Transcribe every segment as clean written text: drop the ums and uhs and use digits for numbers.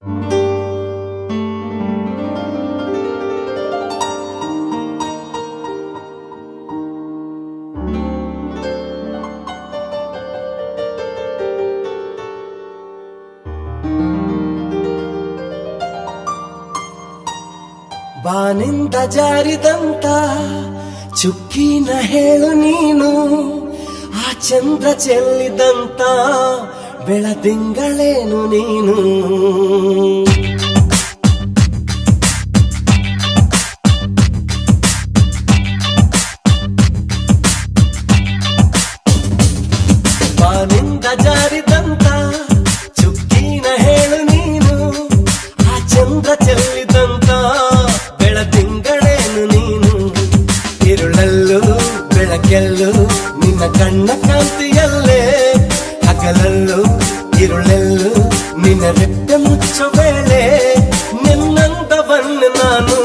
ಬಾನಿಂದ ಜಾರಿದಂತ ಚುಕ್ಕಿನ ಹೇಳು ನೀನು, ಆ ಚಂದ್ರ ಚೆಲ್ಲಿದಂತ ಬೆಳದಿಂಗಳೇನು ನೀನು. ಬಾನಿಂದ ಜಾರಿದಂತ ಚುಕ್ಕಿನ ಹೇಳು ನೀನು, ಆ ಚಂದ್ರ ಚೆಲ್ಲಿದಂತ ಬೆಳದಿಂಗಳೇನು ನೀನು. ഇരുളಲ್ಲೂ ಬೆಳಕೆಲ್ಲೂ ನಿನ್ನ ಕಣ್ಣ ಕಾಂತಿಯಲ್ಲೇ, ಹಗಲಲ್ಲೂ ഇരുಳೆಲ್ಲೂ ನಿನ್ನ ರೆಪ್ಪೆ ಮುಚ್ಚೋ ವೇಳೆ. ನಿನ್ನಂದವನ್ನು ನಾನು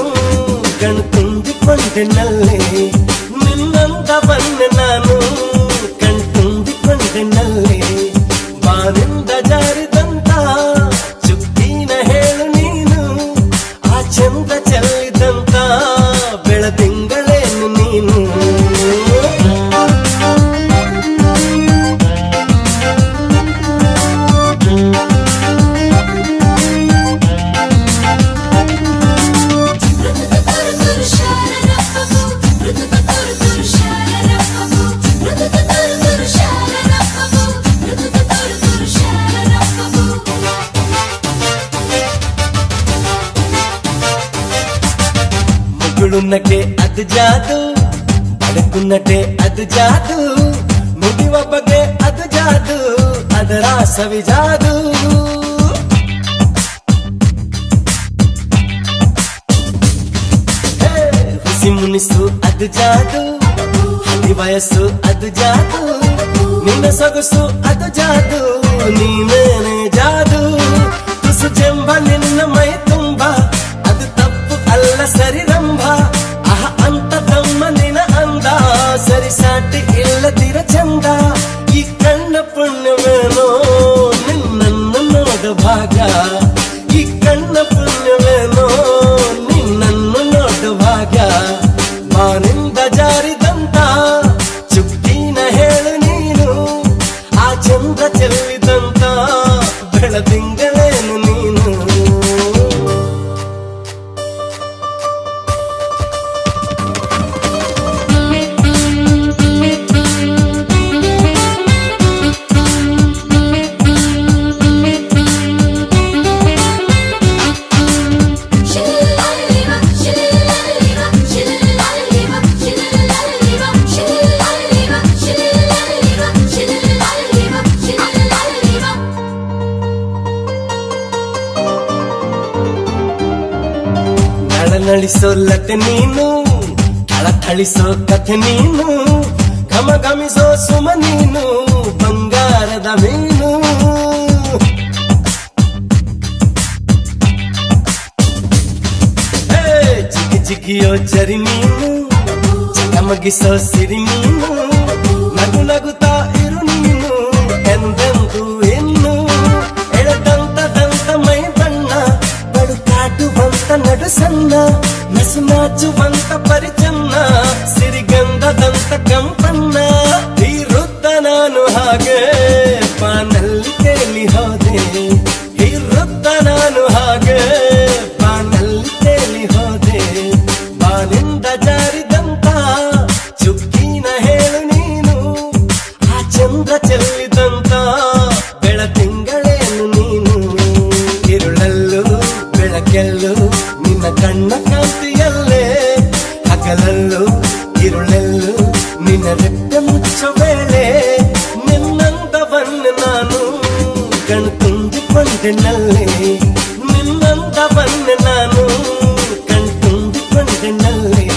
ಕಣ್ತುಂಬಿಕೊಂಡೆನಲ್ಲೇ, ನಿನ್ನಂದವನ್ನು ನಾನು ಕಣ್ತುಂಬಿಕೊಂಡೆನಲ್ಲೇ. ಬಾನಿಂದ ಜಾರಿದಂತ ಚುಕ್ಕಿನ ಹೇಳು ನೀನು, ಆ ಚಂದ್ರ ಚೆಲ್ಲಿದಂತ ಬೆಳದಿಂಗಳೇನು ನೀನು. ముగుడున్నట్టే అది జాదు, పడుకున్నట్టే అది జాదు, నుడివ ಬಗೆ ಅದು ಜಾದು, ಅದರ ಸವಿ ಜಾದು. ಹುಸಿ ಮುನಿಸು ಅದು ಜಾದು, ಹದಿ ವಯಸ್ಸು ಅದು ಜಾದು, ನಿನ್ನ ಸೊಗಸು ಅದು ಜಾದು, ನೀನೇನೆ ಜಾದು. ತುಸು ಚೆಂಬ ನಿನ್ನ ಮೈ ತುಂಬ, ಅದು ತಪ್ಪು ಅಲ್ಲ ಸರಿರಂಭ. ಅಹ ಅಂತ ತಮ್ಮ ನಿನ ಅಂದ, ಸರಿಸಾಟಿ ಇಲ್ಲದಿರ ಚಂದ. ಈ ಕಣ್ಣ ಪುಣ್ಯವೇನೋ ನಿನ್ನನ್ನು ನೋಡ ಭಾಗ, ಈ ಕಣ್ಣ ಪುಣ್ಯವೇನೋ ನಿನ್ನನ್ನು ನೋಡ ಭಾಗ. ಬಾನಿಂದ ಜಾರಿದಂತ ಚುಕ್ಕಿನ ಹೇಳು ನೀನು, ಆ ಚಂದ್ರ ಚೆಲ್ಲಿದಂತ ಬೆಳದಿಂಗಳೇನು ನೀನು. ನಳಿಸೋ ಲತೆ ನೀನು, ಥಳಿಸೋ ಕಥೆ ನೀನು, ಘಮ ಘಮಿಸೋ ಸುಮ ನೀನು, ಬಂಗಾರದ ಮೀನು. ಜಿಗಿ ಜಿಗಿಯೋ ಚರಿ ನೀನು, ಚಮಗಿಸೋ ಸಿರಿ ನೀನು, ನಗು ನಗುತ್ತಾ ಇರು ನೀನು ಎಂದೆಂದು ಇನ್ನು. ಎಳೆದಂತ ದಂತ ಮೈ ಬಣ್ಣ, ಬಡುಕಾಟುವಂತ ನಡು ಸಣ್ಣ, ನಸು ನಾಚುವಂತ ಪರಿಚನ್ನ, ಸಿರಿಗಂಧದಂತ ಕಂಪನ್ನ. ಹೀರುತ್ತ ನಾನು ಹಾಗೆ ಪಾನಲ್ಲಿ ತೇಲಿ ಹೋದೆ, ಹೀರುತ್ತ ನಾನು ಹಾಗೆ ಪಾನಲ್ಲಿ ತೇಲಿ ಹೋದೆ. ಬಾನಿಂದ ಜಾರಿದಂತ ಚುಕ್ಕಿನ ಹೇಳು ನೀನು, ಆ ಚಂದ್ರ ಚೆಲ್ಲಿದಂತ ಬೆಳದಿಂಗಳೇನು ನೀನು. ഇരുಳಲ್ಲೂ ಬೆಳಕೆಲ್ಲೂ ನಿನ್ನ ಕಣ್ಣ ಕಾಂತಿಯಲ್ಲೇ, ಹಗಲಲ್ಲೂ ഇരുಳೆಲ್ಲೂ ನಿನ್ನ ರೆಪ್ಪೆ ಮುಚ್ಚೋ ವೇಳೆ. ನಿನ್ನಂದವನ್ನು ನಾನು ಕಣ್ತುಂಬಿಕೊಂಡೆನಲ್ಲೇ, ನಿನ್ನಂದವನ್ನು ನಾನು ಕಣ್ತುಂಬಿಕೊಂಡೆನಲ್ಲೇ.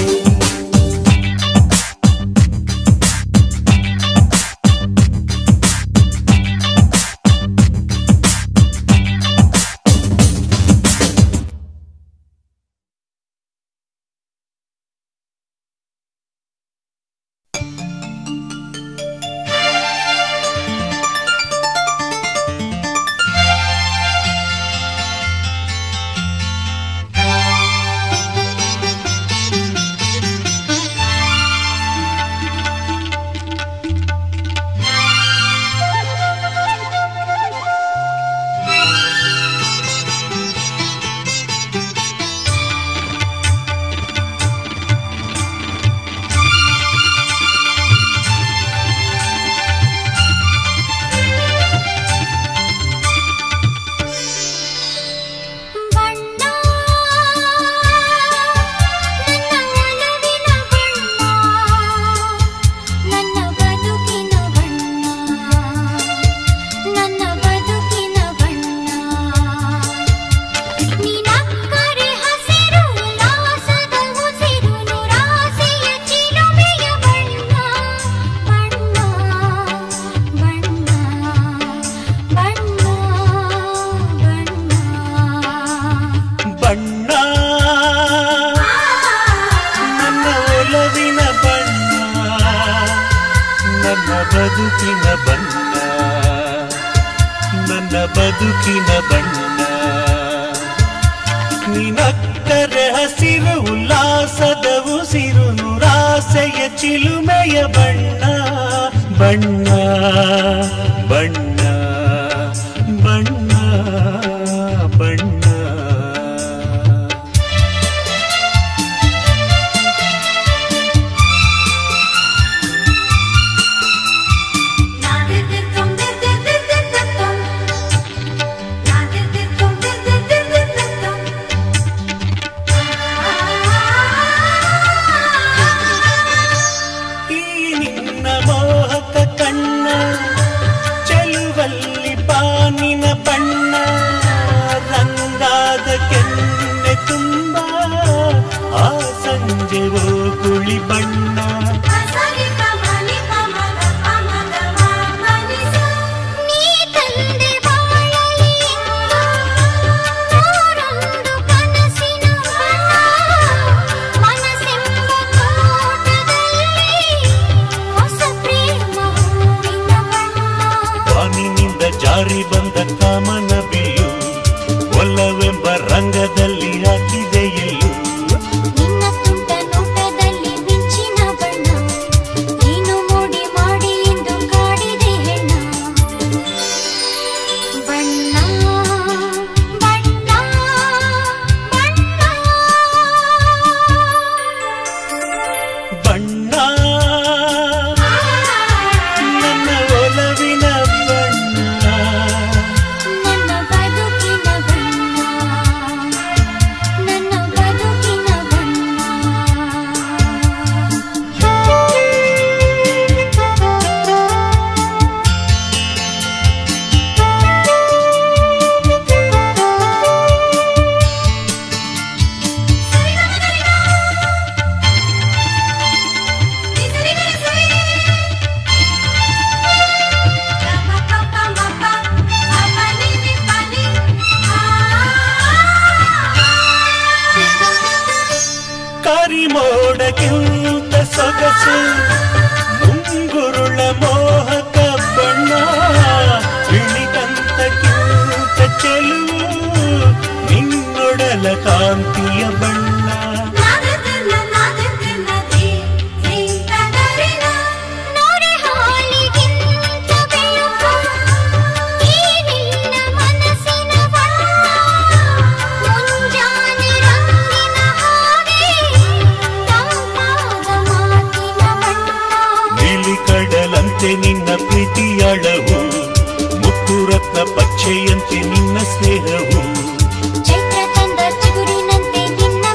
ಬದುಕಿನ ಬಣ್ಣ. ನಿನಕ್ಕರೆ ಹಸಿರು ಉಲ್ಲಾಸದ ಉಸಿರು ನೂರಾಸೆಯ ಚಿಲುಮೆಯ ಬಣ್ಣ. ಬಣ್ಣ ಬಣ್ಣ ಬಣ್ಣ ಬಣ್ಣ. ಜಾರಿ ಬಂದ ಕಾಮನ ಬಿಲ್ಲು ಒಲ್ಲವೆಂಬ ರಂಗದಲ್ಲಿ ಹಾಕಿದೆ ಎಲ್ಲೂ. ನಿನ್ನ ತುಂಟ ನೋಟದಲ್ಲಿ ಮಿಂಚಿನ ಬಣ್ಣ ನೀನು ಮೋಡಿ ಮಾಡಿ ಎಂದು ಕಾಡಿದೆ ಹೆಣ್ಣ. ಬಣ್ಣ ಬಣ್ಣ ಬಣ್ಣ ಬಣ್ಣ ನನ್ನ ಒಲವಿನ ನನ್ನ ಬದುಕಿನ ಬಣ್ಣ ನನ್ನ ಬದುಕಿನ ಬಣ್ಣ. ಕರಿಮೋಡಕ್ಕಿಂತ ಸೊಗಸು ಮುಂಗುರುಳ ಮೋಹಕ ಬಣ್ಣ. ಬಿಳಿದಂತಕ್ಕಿಂತ ಚೆಲುವು ನಿನ್ನೊಡಲ ಕಾಂತಿಯ ಬಣ್ಣ. ಕಡಲಂತೆ ನಿನ್ನ ಪ್ರೀತಿಯಳವು ಮುತ್ತು ರತ್ನ ಪಚ್ಚೆಯಂತೆ ನಿನ್ನ ಸ್ನೇಹವು. ಚೈತ್ರ ತಂದ ಚಿಗುರಿನಂತೆ ನಿನ್ನ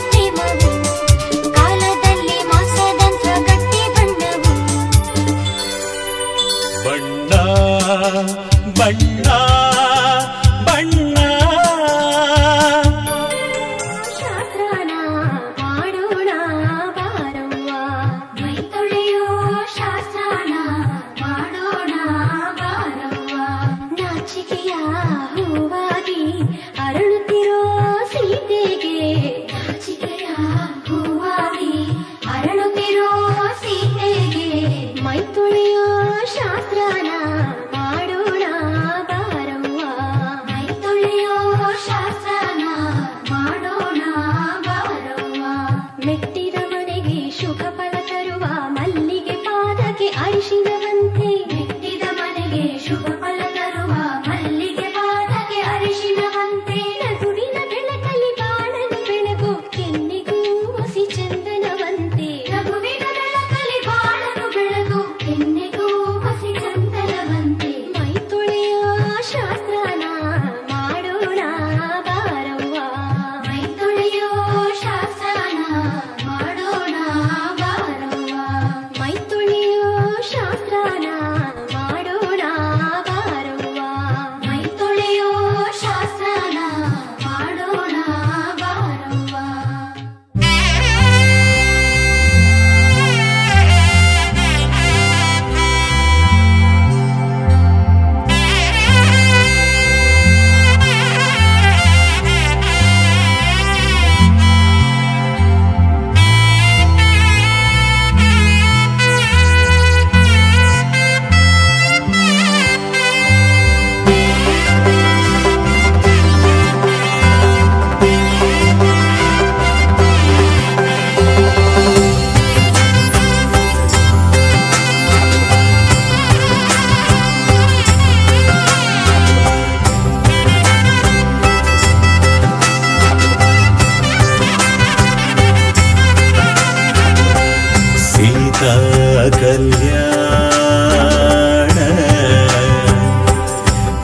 ಕಲ್ಯಾಣ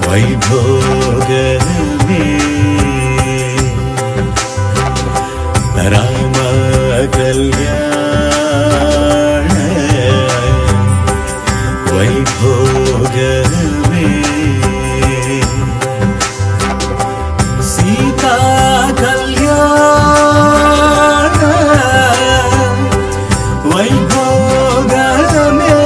ವೈಭೋಗವೇ ರಾಮ ಕಲ್ಯಾಣ ವೈಭೋಗವೇ ಸೀತಾ ಕಲ್ಯಾಣ ವೈಭೋಗವೇ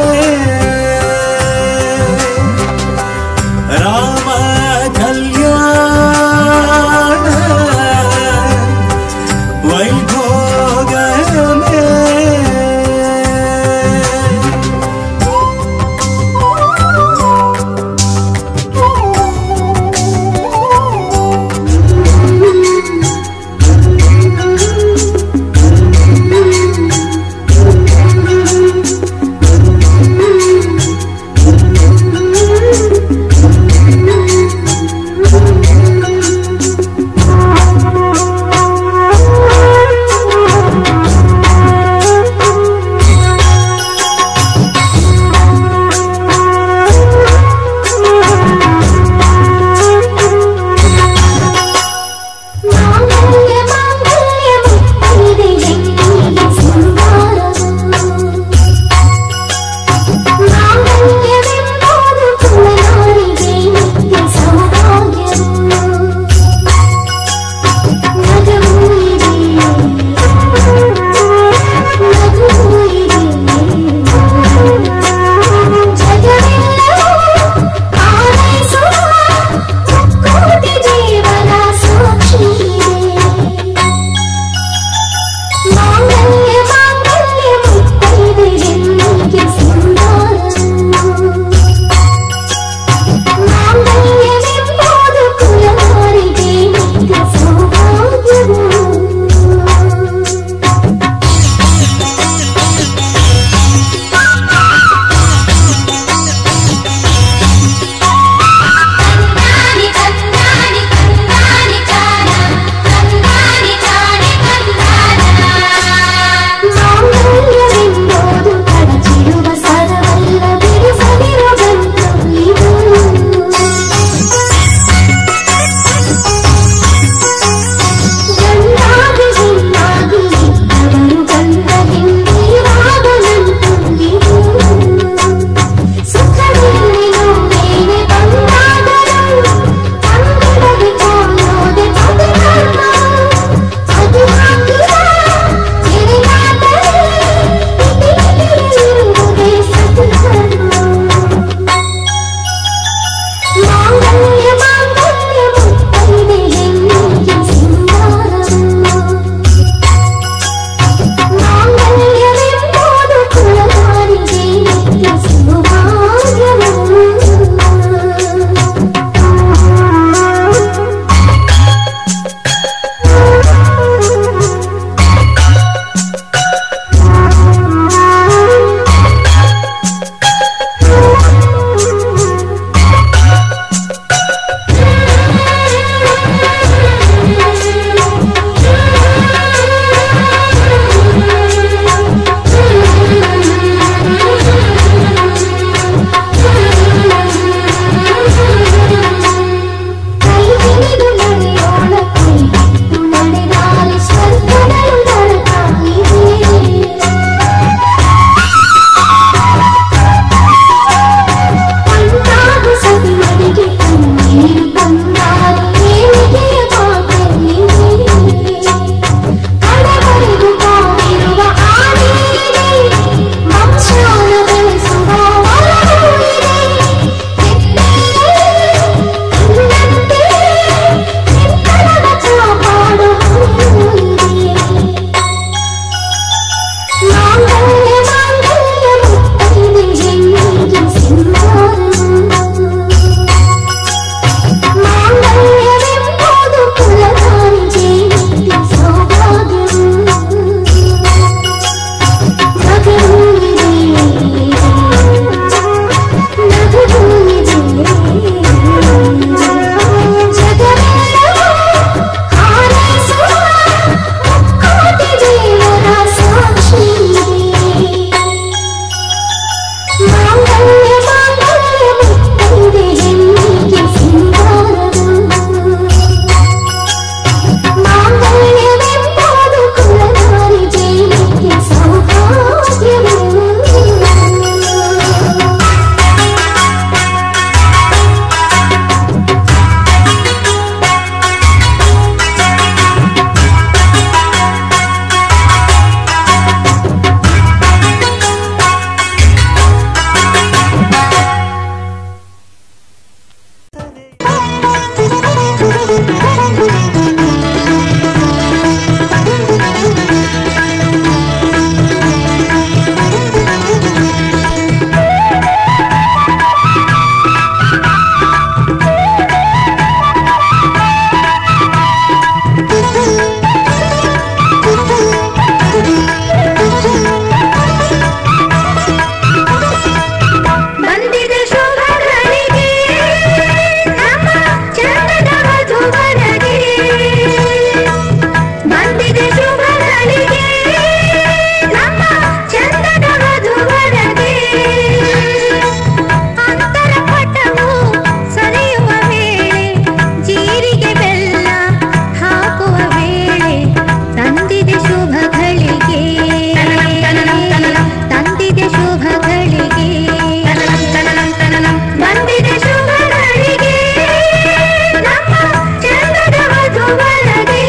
ವಧುವರಗೆ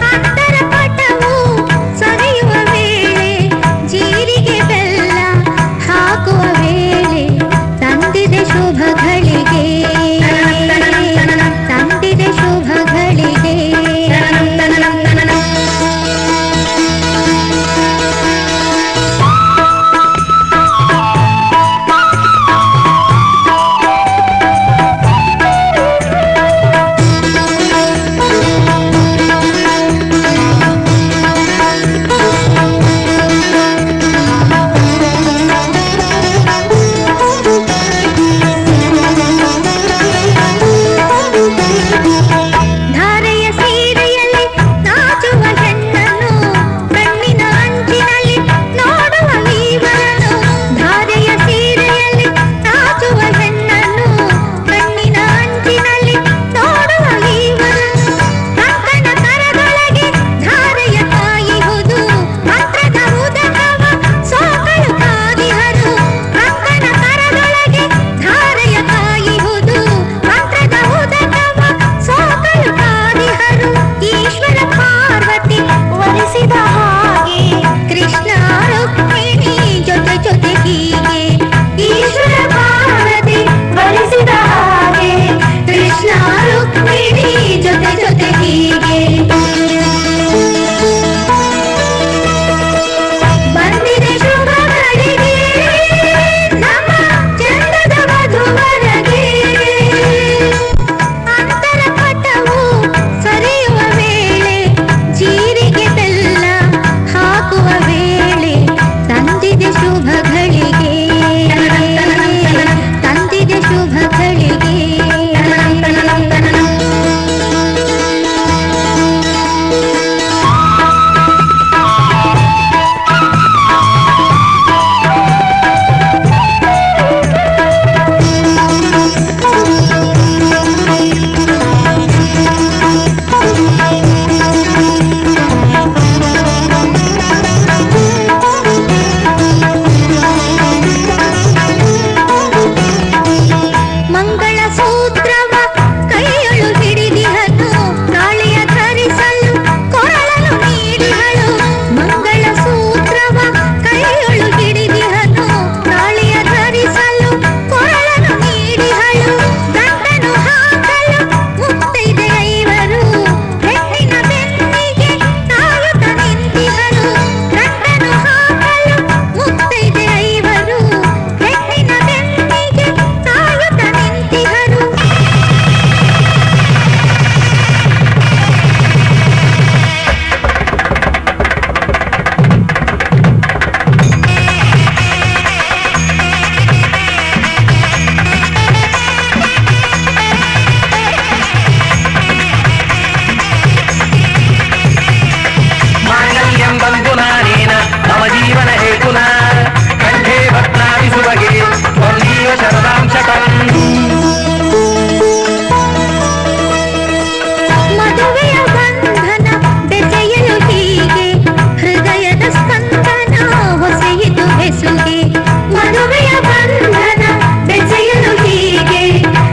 ಅಂತರ ಪಟವು ಸರಿಯುವ ವೇಳೆ ಜೀರಿಗೆ ಬೆಲ್ಲ ಹಾಕುವ ವೇಳೆ ತಂದಿದೆ ಶುಭಗಳಿಗೆ ತಂದಿದೆ ಶುಭಗಳಿಗೆ ಧಾರೆಯ ಸೀರೆಯಲ್ಲಿ ನಾಚುವ ಹೆಣ್ಣನ್ನು ಕಣ್ಣಿನ ಅಂಚಿನಲ್ಲಿ ನೋಡುವ ಈವರನು ಧಾರೆಯ ಸೀರೆಯಲ್ಲಿ ನಾಚುವ ಹೆಣ್ಣನ್ನು ಕಣ್ಣಿನ ಅಂಚಿನಲ್ಲಿ ನೋಡುವ ಈವರನು ಕಂಕಣ ಕರದೊಳಗೆ ಧಾರೆಯ ಕಾಯಿಹುದು ಮಂತ್ರದ ಉದಕವ ಸೋಕಳು ಕಾದಿಹರು ಕಂಕಣ ಕರದೊಳಗೆ ಧಾರೆಯ ಕಾಯಿಹುದು ಮಂತ್ರದ ಉದಕವ ಸೋಕಳು ಕಾದಿಹರು ಈಶ್ವರ ಪಾರ್ವತಿ ವರಿಸಿದ ಹಾಗೆ ಕೃಷ್ಣ ರುಕ್ಮಿಣಿ ಜೊತೆ ಜೊತೆ ಹೀಗೆ ಈಶ್ವರ ಪಾರ್ವತಿ ವರಿಸಿದ ಹಾಗೆ ಕೃಷ್ಣ ರುಕ್ಮಿಣಿ ಜೊತೆ ಜೊತೆ ಹೀಗೆ ಬಂದಿದೆ ಶುಭಗಳಿಗೆ ನಮ್ಮ ಚಂದದ ವಧುವರಗೆ ಅಂತರ ಪಟವು ಸರಿಯುವ ವೇಳೆ ಜೀರಿಗೆ ಬೆಲ್ಲ ಹಾಕುವ ವೇಳೆ ತಂದಿದೆ ಶುಭಗಳಿಗೆ ತಂದಿದೆ ಶುಭಗಳಿಗೆ ಮಂಗಳ ಸೂತ್ರವ ಕೈಯೊಳು ಹಿಡಿದಿಹನು ತಾಳಿಯ ಧರಿಸಲು ಕೊರಳಲು ನೀಡಿಹಳು ಮಂಗಳ ಸೂತ್ರವ ಕೈಯೊಳು ಹಿಡಿದಿಹನು ತಾಳಿಯ ಧರಿಸಲು ಕೊರಳಲು ನೀಡಿಹಳು ಗಂಡನು ಹಾಕಲು ಮುತ್ತೈದೆ ಐವರು ಹೆಣ್ಣಿನ ಬೆನ್ನಿಗೆ ಕಾಯುತ್ತ ನಿಂತಿಹಳು ಗಂಡನು ಹಾಕಲು ಮುತ್ತೈದೆ ಐವರು ಹೆಣ್ಣಿನ ಬೆನ್ನಿಗೆ ಕಾಯುತ್ತ ನಿಂತಿಹರು ಮಾಂಗಲ್ಯಂ ಬಂಧುನಾನೇನ ಮಮ ಜೀವನ ಹೇತುನ ಕಂಠೆ ಭಕ್ತಾದಿ ಸುಭಗೆ ತ್ವಂ ಶರದಾಂ ಶತಂ ಮದುವೆಯ ಬಂಧನ ಬೆಸೆಯಲು ಹೀಗೆ ಹೃದಯದ ಸ್ಪಂದನ ಹೊಸೆಯಿತು ಬೆಸುಗೆ ಮದುವೆಯ ಬಂಧನ ಬೆಸೆಯಲು ಹೀಗೆ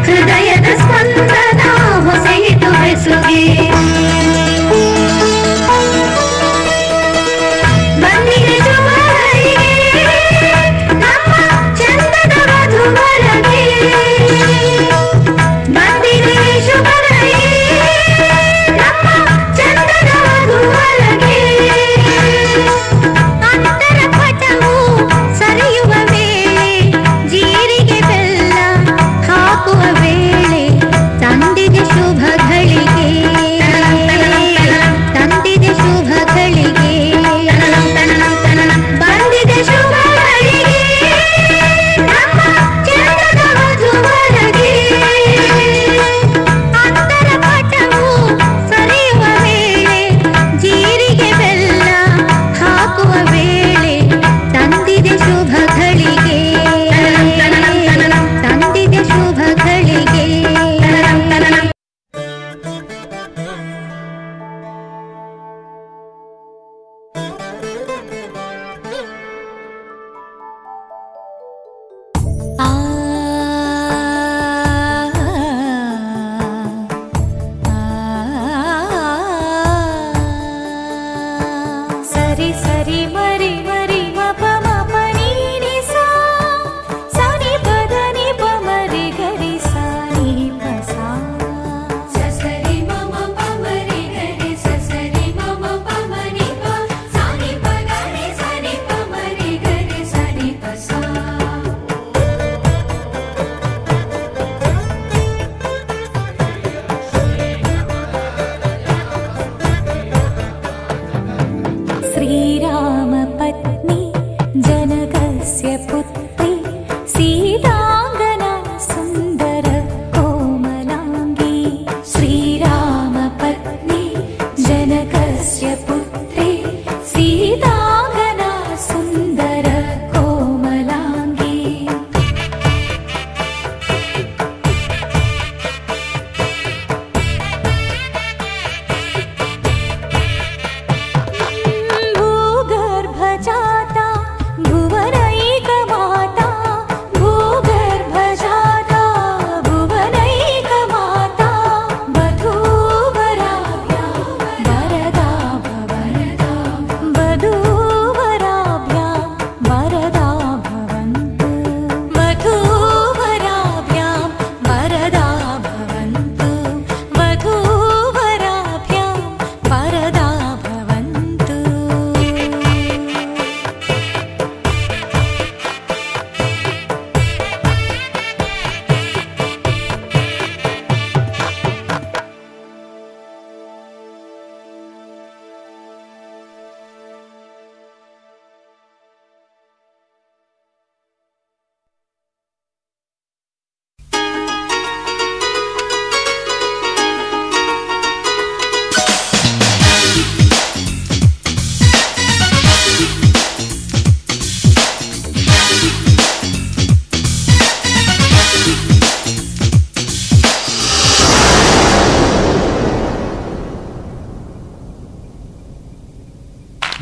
ಹೃದಯದ ಸ್ಪಂದನ ಹೊಸೆಯಿತು ಬೆಸುಗೆ ಬಂದಿದೆ ಶುಭಗಳಿಗೆ ನಮ್ಮ ಚಂದದ ವಧುವರಗೆ ಬಂದಿದೆ ಶುಭಗಳಿಗೆ ನಮ್ಮ ಚಂದದ ವಧುವರಗೆ ಅಂತರ ಪಟವು ಸರಿಯುವ ವೇಳೆ ಜೀರಿಗೆ ಬೆಲ್ಲ ಹಾಕುವ ವೇಳೆ ತಂದಿದೆ ಶುಭಗಳಿಗೆ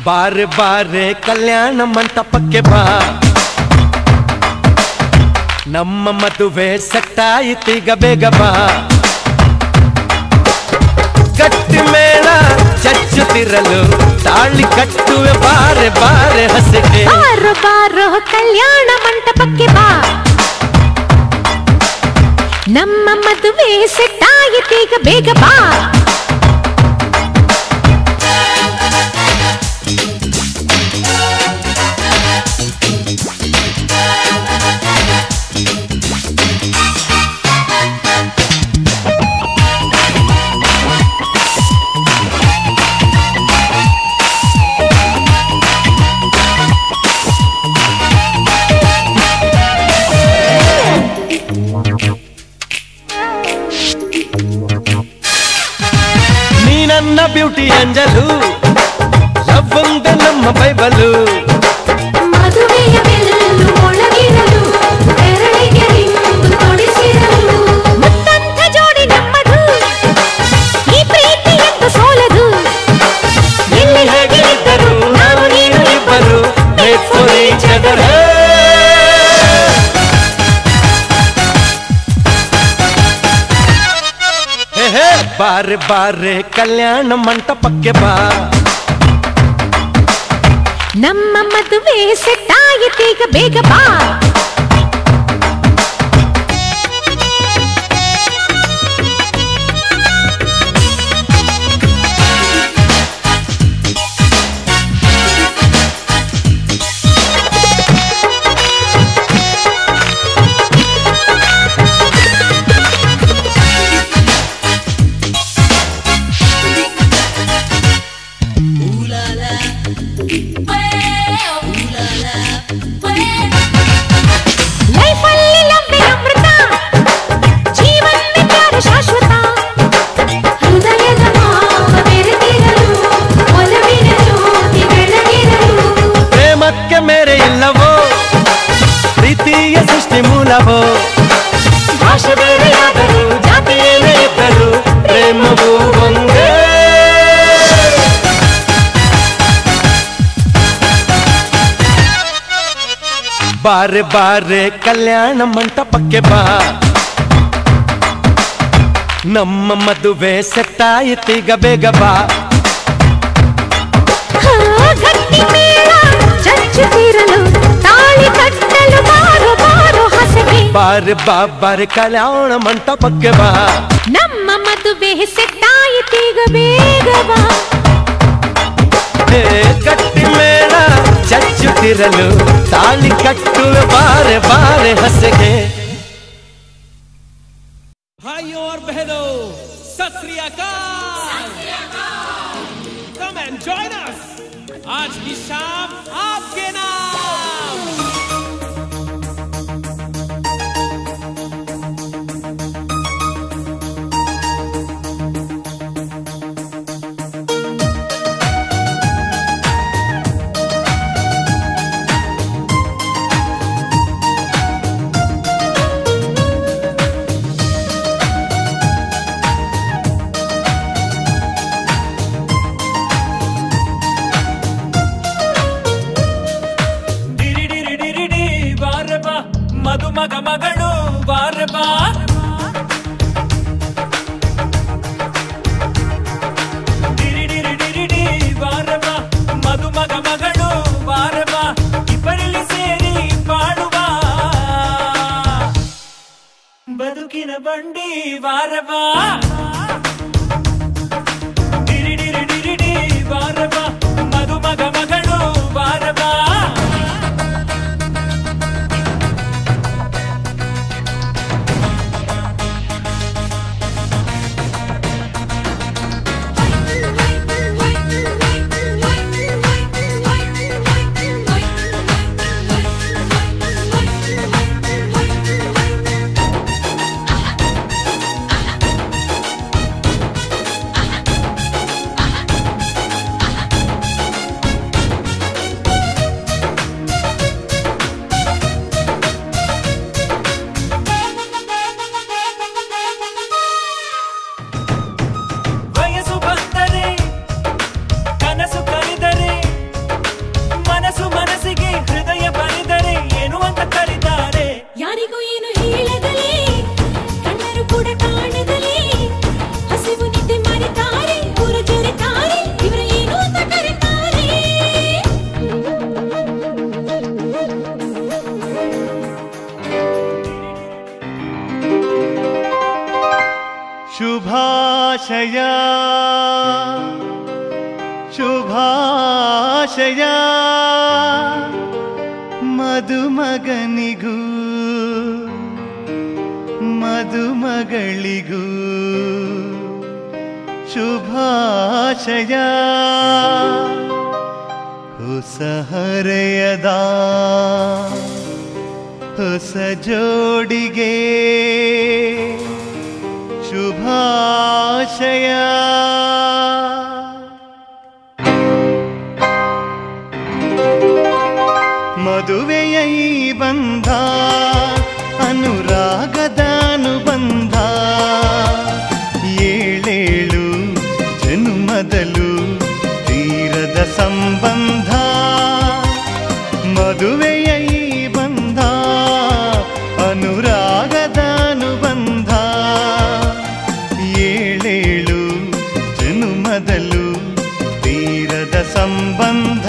ಬಾರೆ ಬಾರೆ ಕಲ್ಯಾಣ ಮಂಟಪಕ್ಕೆ ಬಾ, ನಮ್ಮ ಮದುವೆ ಸೆಟ್ಟಾಯಿತೀಗ ಬೇಗ ಬಾ. ಗಟ್ಟಿ ಮೇಳ ಚಚ್ಚುತ್ತಿರಲು ತಾಳಿ ಕಟ್ಟುವೆ ಬಾರೆ ಬಾರೆ ಹಸೆಗೆ. ಬಾರೋ ಬಾರೋ ಕಲ್ಯಾಣ ಮಂಟಪಕ್ಕೆ ಬಾ, ನಮ್ಮ ಮದುವೆ ಸೆಟ್ಟಾಯಿತೀಗ ಬೇಗ ಬಾ. ನನ್ನ ಬ್ಯೂಟಿ ಅಂಜಲು ಲವ್ವಂದೆ ನಮ್ಮ ಬೈಬಲು. ಮದುವೆಯ ಬೆಲ್ಲು ಮೊಳಗಿರಲು ಬೆರಳಿಗೆ ರಿಂಗು ತೊಡಿಸಿರಲು, ಮುತ್ತಂಥ ಜೋಡಿ ನಮ್ಮದು ಈ ಪ್ರೀತಿ ಎಂದು ಸೋಲದು. ಎಲ್ಲಿ ಹೇಗಿದ್ದರು ನಾವು ನೀನು ಇಬ್ಬರು made for each other. ಬಾರೆ ಬಾರೆ ಕಲ್ಯಾಣ ಮಂಟಪಕ್ಕೆ ಬಾ, ನಮ್ಮ ಮದುವೆ ಸೆಟ್ಟಾಯಿತೀಗ ಬೇಗ ಬಾ. ಲೈಫಲ್ಲಿ ಲವ್ವೇ ಅಮೃತ, ಜೀವನವೇ ಪ್ಯಾರ ಶಾಶ್ವತ. ಹೃದಯದ ಭಾವ ಬೆರೆತಿರಲು ಒಲವಿನ ಜ್ಯೋತಿ ಬೆಳಗಿರಲು. ಪ್ರೇಮಕ್ಕೆ ಮೇರೆ ಇಲ್ಲವೋ ಪ್ರೀತಿಯ ಸೃಷ್ಟಿ ಮೂಲವೋ. ಭಾಷೆ ಬೇರೆಯಾದರೂ ಜಾತಿ ಏನೇ ಇದ್ದರೂ ಪ್ರೇಮವು ಒಂದೇ. ಬಾರೆ ಬಾರೆ ಕಲ್ಯಾಣ ಮಂಟಪಕ್ಕೆ ಬಾ, ನಮ್ಮ ಮದುವೆ ಸೆಟ್ಟಾಯಿತೀಗ ಬೇಗ ಬಾ. ಗಟ್ಟಿ ಮೇಳ ಚಚ್ಚುತ್ತಿರಲು ತಾಳಿ ಕಟ್ಟಲು ಬಾರೋ ಬಾರೋ ಹಸೆಗೆ. ಬಾರೆ ಬಾ ಬಾರೆ ಕಲ್ಯಾಣ ಮಂಟಪಕ್ಕೆ ಬಾ, ನಮ್ಮ ಮದುವೆ ಸೆಟ್ಟಾಯಿತೀಗ ಬೇಗ ಬಾ. ಗಟ್ಟಿ ಮೇಳ ಚಚ್ಚುತ್ತಿರಲು ತಾಳಿ ಕಟ್ಟುವೆ ಬಾರೆ ಬಾರೆ ಹಸೆಗೆ. भाइयों और बहनों, सत श्री अकाल। Come and join us. आज की शाम आपके नाम। ಮದುಮಗ ಮಗಳು ಬಾರೆ ಬಾ, ಡಿರಿ ಡಿರಿ ಡಿರಿ ಡಿ ಬಾರೆ ಬಾ, ಮದುಮಗ ಮಗಳು ಬಾರೆ ಬಾ, ಇಬ್ಬರಲ್ಲಿ ಸೇರಿ ಬಾಳುವ ಬದುಕಿನ ಬಂಡಿ ಬಾರೆ ಬಾ, ಡಿರಿ ಡಿರಿ ಡಿರಿ ಡಿ ಬಾರೆ ಬಾ, ಮದುಮಗ ಮಗಳು ಬಾರೆ ಬಾ. ಶುಭಾಶಯ ಮದುಮಗನಿಗೂ ಮದುಮಗಳಿಗೂ ಶುಭಾಶಯ ಹೊಸ ಹರೆಯದ ಹೊಸ ಜೋಡಿಗೆ ಶುಭಾಶಯ. ಮದುವೆಯ ಈ ಬಂಧ ಅನುರಾಗದ ಅನುಬಂಧ ಏಳೇಳು ಜನುಮದಲು ತೀರದ ಸಂಬಂಧ. ಮದುವೆಯ ಈ ಬಂಧ ಅನುರಾಗದ ಅನುಬಂಧ ಏಳೇಳು ಜನುಮದಲು ತೀರದ ಸಂಬಂಧ.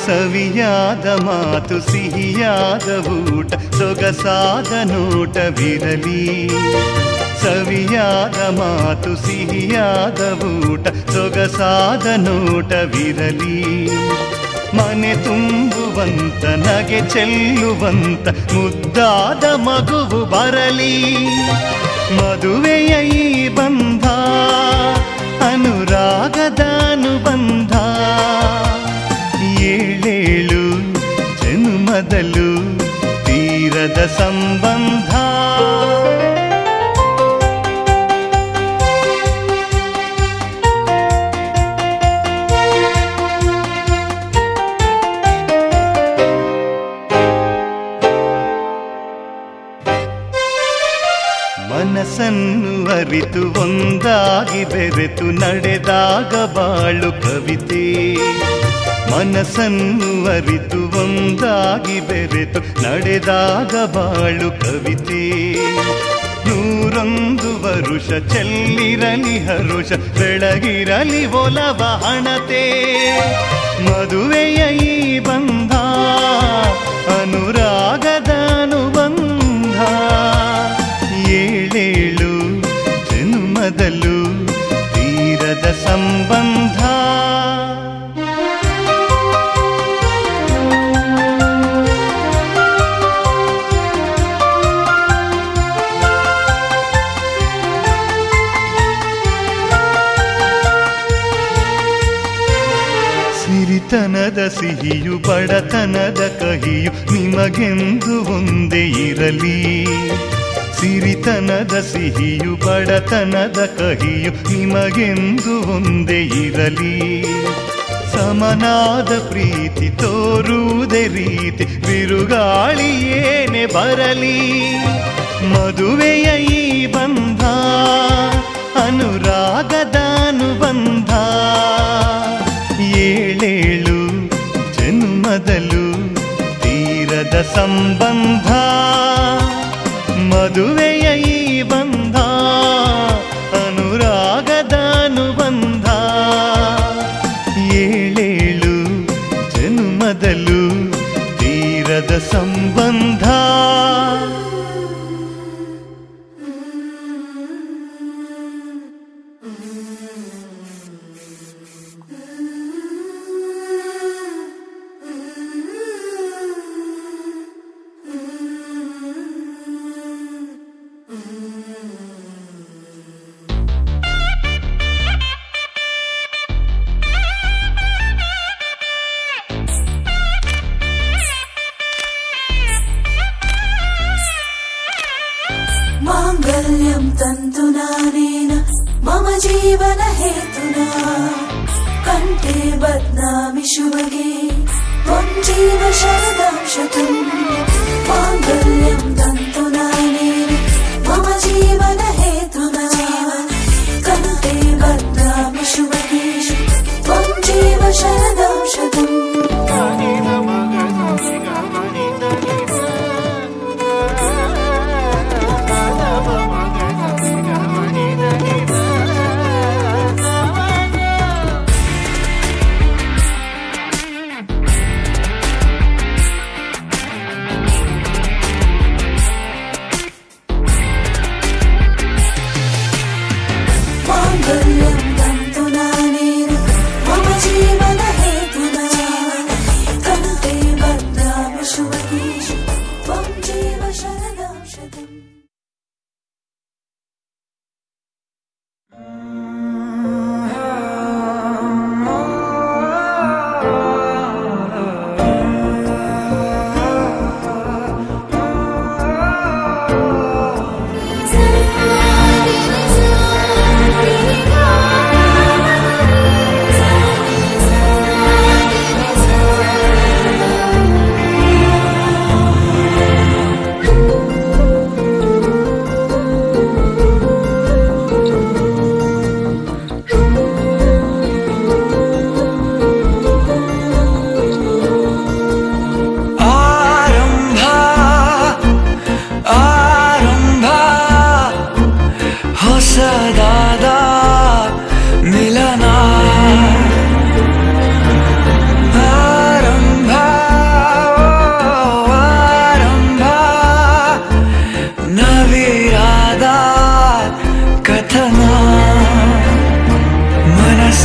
ಸವಿಯಾದ ಮಾತು ಸಿಹಿಯಾದ ಊಟ ಸೊಗಸಾದ ನೋಟವಿರಲಿ. ಸವಿಯಾದ ಮಾತು ಸಿಹಿಯಾದ ಊಟ ಸೊಗಸಾದ ನೋಟವಿರಲಿ. ಮನೆ ತುಂಬುವಂತ ನಗೆ ಚೆಲ್ಲುವಂತ ಮುದ್ದಾದ ಮಗುವು ಬರಲಿ. ಮದುವೆಯ ಈ ಬಂಧ ಅನುರಾಗದ ಅನುಬಂಧ ಏಳೇಳು ಜನುಮದಲು ತೀರದ ಸಂಬಂಧ. ಮನಸ್ಸನ್ನು ಅರಿತು ಒಂದಾಗಿ ಬೆರೆತು ನಡೆದಾಗ ಬಾಳು ಕವಿತೆ. ಮನಸ್ಸನ್ನು ಅರಿತು ಒಂದಾಗಿ ಬೆರೆತು ನಡೆದಾಗ ಬಾಳು ಕವಿತೆ. 101 ವರುಷ ಚೆಲ್ಲಿರಲಿ ಹರುಷ ಬೆಳಗಿರಲಿ ಒಲವ ಹಣತೆ. ಮದುವೆಯ ಈ ಬಂಧ ಅನುರಾಗದ ಅನುಬಂಧ ಏಳೇಳು ಜನುಮದಲು ತೀರದ ಸಂಬಂಧ. ಸಿರಿತನದ ಸಿಹಿಯು ಬಡತನದ ಕಹಿಯು ನಿಮಗೆಂದು ಒಂದೇ ಇರಲಿ. ಸಿರಿತನದ ಸಿಹಿಯು ಬಡತನದ ಕಹಿಯು ನಿಮಗೆಂದು ಒಂದೇ ಇರಲಿ. ಸಮನಾದ ಪ್ರೀತಿ ತೋರುವುದೇ ರೀತಿ ಬಿರುಗಾಳಿ ಏನೇ ಬರಲಿ. ಮದುವೆಯ ಈ ಬಂಧ ಅನುರಾಗದ ಅನುಬಂಧ ಏಳೇಳು ಜನುಮದಲು ತೀರದ ಸಂಬಂಧ. ಮದುವೆಯ ಈ ಬಂಧ ಅನುರಾಗದ ಅನುಬಂಧ ಏಳೇಳು ಜನುಮದಲು ತೀರದ ಸಂಬಂಧ. माङ्गल्यं तन्तुनानेन मम जीवन हेतुना कण्ठे बध्नामि शुभगे त्वं जीव शरदां शतम्. माङ्गल्यं तन्तुनानेन मम जीवन हेतुना कण्ठे बध्नामि शुभगे त्वं जीव शरदां शतम्.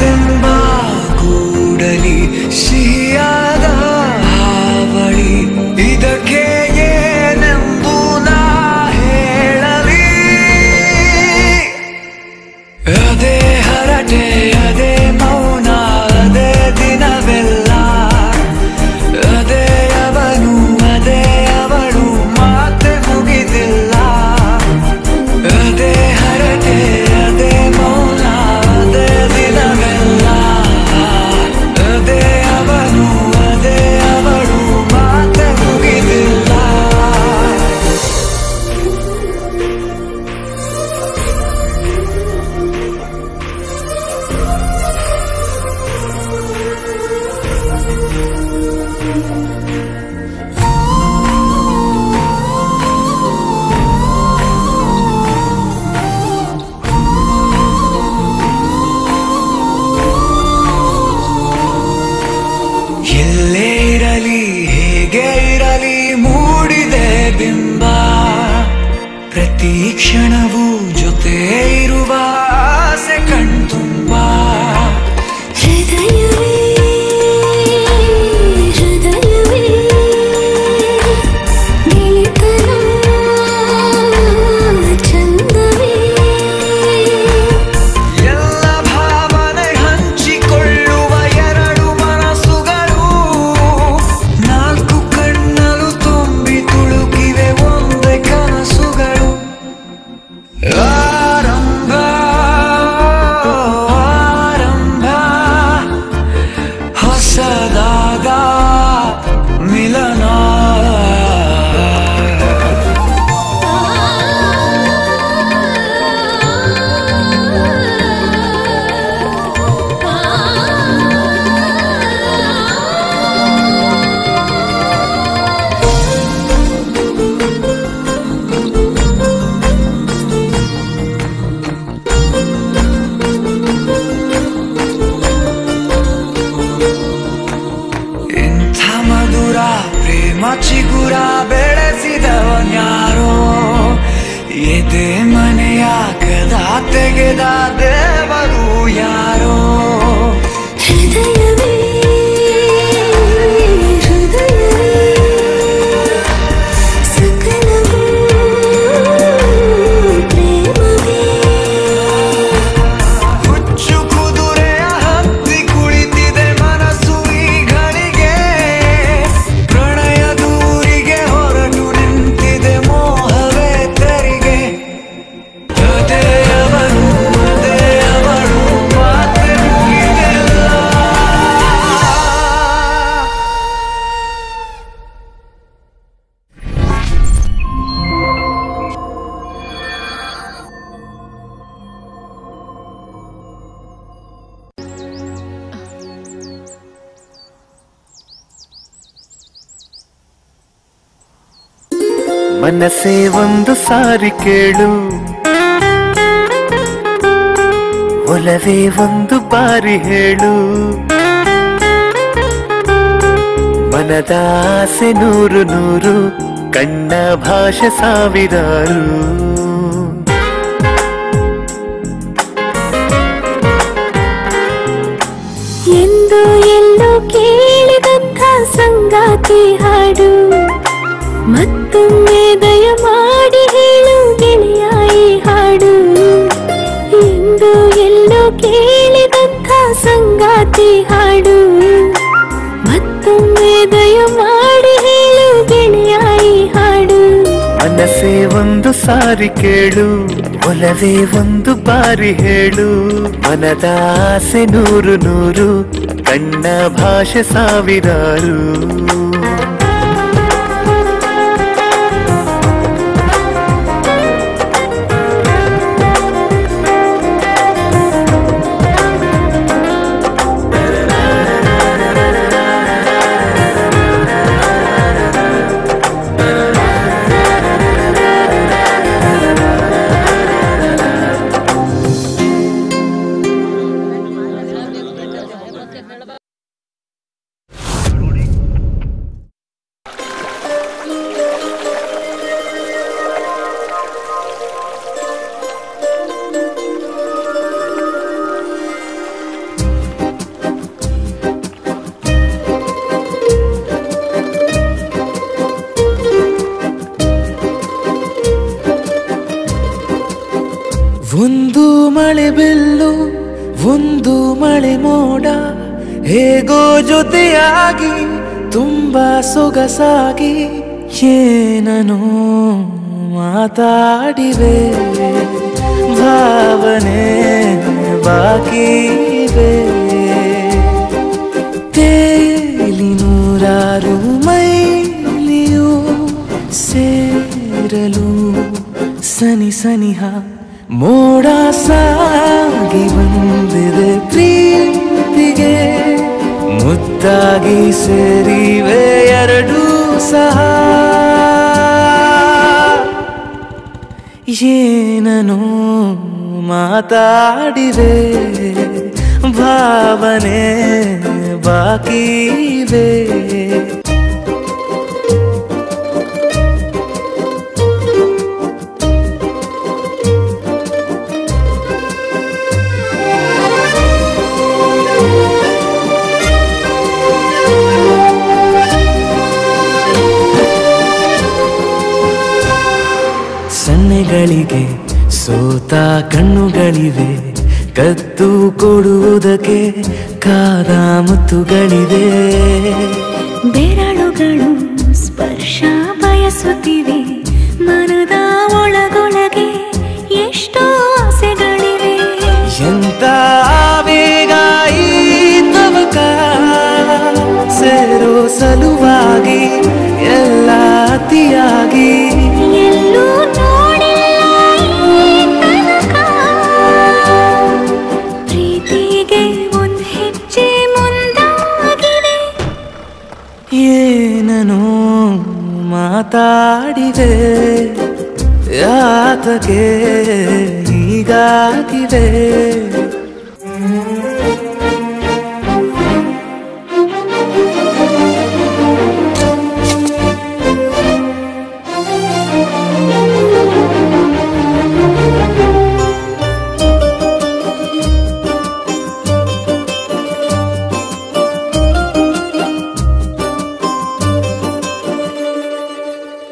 ಮನಸ್ಸೆಂಬ ಕೂಡಲಿ ಸಿಹಿಯಾದ ಹಾವಳಿ ಇದಕ್ಕೆ ಏನೆಂದು ನಾ ಹೇಳಲಿ ಅದೇ ಹರಟೆ ಅದೇ ಮೌನ ಅದೇ ದಿನವೆಲ್ಲ ಅದೇ ಅವನು ಅದೇ ಅವಳು ಮಾತೆ ಮುಗಿದಿಲ್ಲ ಅದೇ ಹರಟೆ ಅದೇ ಮೌನ ಅದೇ ದಿನವೆಲ್ಲ ಅದೇ ಅವನು ಅದೇ ಅವಳು ಮಾತೆ ಮುಗಿದಿಲ್ಲ ಎಲ್ಲೇ ಇರಲಿ ಹೇಗೆ ಇರಲಿ ಮೂಡಿದೆ ಬಿಂಬ ಪ್ರತಿ ಕ್ಷಣವೂ ಜೊತೆ ಇರುವ ಆಸೆ ಕಣ್ತುಂಬ ಹೃದಯವೇ ಹೃದಯವೇ ಗೆಳೆತನ ಚಂದವೇ ಎಲ್ಲ ಭಾವನೆ ಹಂಚಿಕೊಳ್ಳುವ ಎರಡು ಮನಸ್ಸುಗಳು ನಾಲ್ಕು ಕಣ್ಣಲು ತುಂಬಿ ತುಳುಕಿವೆ ಒಂದೇ ಕನಸುಗಳು ಆರಂಭ ಆರಂಭ ಹೊಸದಾದ ಮಿಲನ ಇಂಥ ಮಧುರ ಪ್ರೇಮ ಚಿಗುರ ಬೆಳೆಸಿದವನ್ಯಾರೋ ಎದೆ ಮನೆಯ ಕದ ತೆಗೆದ ದೇವರು ಯಾರೋ ಹೃದಯವೇ ಹೃದಯವೇ ಸಕಲವೂ ಪ್ರೇಮವೇ ಹುಚ್ಚು ಕುದುರೆಯ ಹತ್ತಿ ಕುಳಿತಿದೆ ಮನಸ್ಸು ಈಗಳಿಗೆ ಪ್ರಣಯ ದೂರಿಗೆ ಹೊರಟು ನಿಂತಿದೆ ಮೋಹವೇ ತೆರಿಗೆ ಅದೇ ಅವನು ಅದೇ ಅವಳು ಮಾತೆ ಮುಗಿದಿಲ್ಲ ಮನಸ್ಸೇ ಒಂದು ಸಾರಿ ಕೇಳು ಒಲವೇ ಒಂದು ಬಾರಿ ಹೇಳು ಮನದ ಆಸೆ ನೂರು ನೂರು ಕಣ್ಣ ಭಾಷೆ ಸಾವಿರಾರು ಎಂದು ಎಲ್ಲೋ ಕೇಳಿದಂಥ ಸಂಗಾತಿ ಹಾಡು ಮತ್ತೊಮ್ಮೆ ದಯ ಮಾಡಿ ಹೇಳು ಗೆಳೆಯ ಈ ಹಾಡು ಎಂದು ಎಲ್ಲೋ ಕೇಳಿದಂಥ ಸಂಗಾತಿ ಹಾಡು ಮತ್ತೊಮ್ಮೆ ದಯ ಮಾಡಿ ಹೇಳು ಗೆಳೆಯ ಈ ಹಾಡು ಮನಸ್ಸೇ ಒಂದು ಸಾರಿ ಕೇಳು ಒಲವೇ ಒಂದು ಬಾರಿ ಹೇಳು ಮನದ ಆಸೆ ನೂರು ನೂರು ಕಣ್ಣ ಭಾಷೆ ಸಾವಿರಾರು ಒಂದು ಮಳೆ ಮೋಡ ಹೇಗೋ ಜೊತೆಯಾಗಿ ತುಂಬಾ ಸೊಗಸಾಗಿ ಏನನೋ ಮಾತಾಡಿವೆ ಭಾವನೆ ಬಾಕಿವೆ ತೇಲಿ ನೂರಾರು ಮೈಲಿಯು ಸೇರಲು ಸನಿ ಸನಿಹ ಮೋಡ ಸಾಗಿ ಬಂದಿದೆ ಪ್ರೀತಿಗೆ ಮುದ್ದಾಗಿ ಸೇರಿವೆ ಎರಡೂ ಸಹ ಏನನೋ ಮಾತಾಡಿವೆ ಭಾವನೆ ಬಾಕಿವೆ ಸನ್ನೆಗಳಿಗೆ ಸೋತ ಕಣ್ಣುಗಳಿವೆ ಕತ್ತು ಕೊಡುವುದಕ್ಕೆ ಕಾದ ಮುತ್ತುಗಳಿವೆ ಬೆರಳುಗಳು ಸ್ಪರ್ಶ ಬಯಸುತ್ತಿವೆ ಮನದ ಒಳಗೊಳಗೆ ಎಷ್ಟೋ ಆಸೆಗಳಿವೆ ಎಂತ ಆವೇಗ ಈ ತವಕ ಸೇರೋ ಸಲುವಾಗಿ ಎಲ್ಲ ಅತಿಯಾಗಿ ಎಲ್ಲೂ ನೋಡಿಲ್ಲ ಈ ತನಕ ಪ್ರೀತಿಗೆ ಒಂದು ಹೆಜ್ಜೆ ಮುಂದಾಗಿದೆ ಏನನೋ ಮಾತಾಡಿದೆ ಯಾತಕ್ಕೆ ಹೀಗಾಗಿದೆ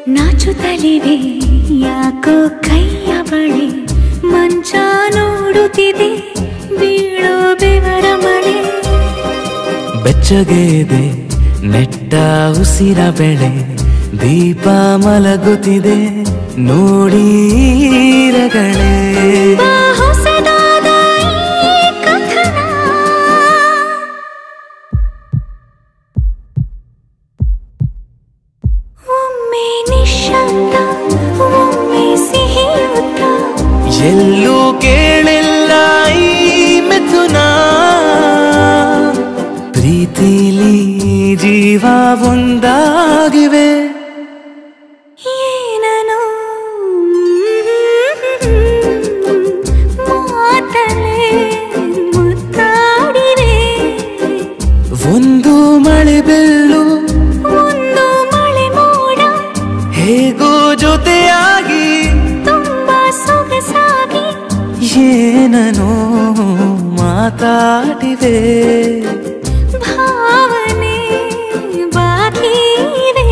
ನಾಚುತ್ತಲಿವೆ ಯಾಕೋ ಕೈಯ ಬಳಿ ಮಂಚ ನೋಡುತ್ತಿದೆ ಬೀಳೋ ಬೆವರ ಮಳೆ ಬೆಚ್ಚಗೆದೆ ನೆಟ್ಟ ಉಸಿರ ಬೆಳೆ ದೀಪ ಮಲಗುತ್ತಿದೆ ನೋಡೀರಗಳೇ ಬಾ ಹೊಸದಾದ ಈ ಕಥನ ಒಮ್ಮೆ ನಿಶಬ್ದ ಒಮ್ಮೆ ಸಿಹಿಯುತ್ತ ಎಲ್ಲೂ ಕೇಳಿಲ್ಲ ಈ ಮಿಥುನ ಪ್ರೀತಿಲಿ ಜೀವ ಒಂದಾಗಿವೆ ಏನನೋ ಮಾತಲೇ ಮುತ್ತಾಡಿವೆ ಒಂದು ಮಳೆ ಬೆಲ್ಲು ಒಂದು ಮಳೆ ಮೋಡ ಹೇಗೋ ಜೊತೆಯಾಗಿ ತುಂಬಾ ಸೊಗಸಾಗಿ ಏನನೋ ಮಾತಾಡಿವೆ ಭಾವನೆ ಬಾಕಿವೆ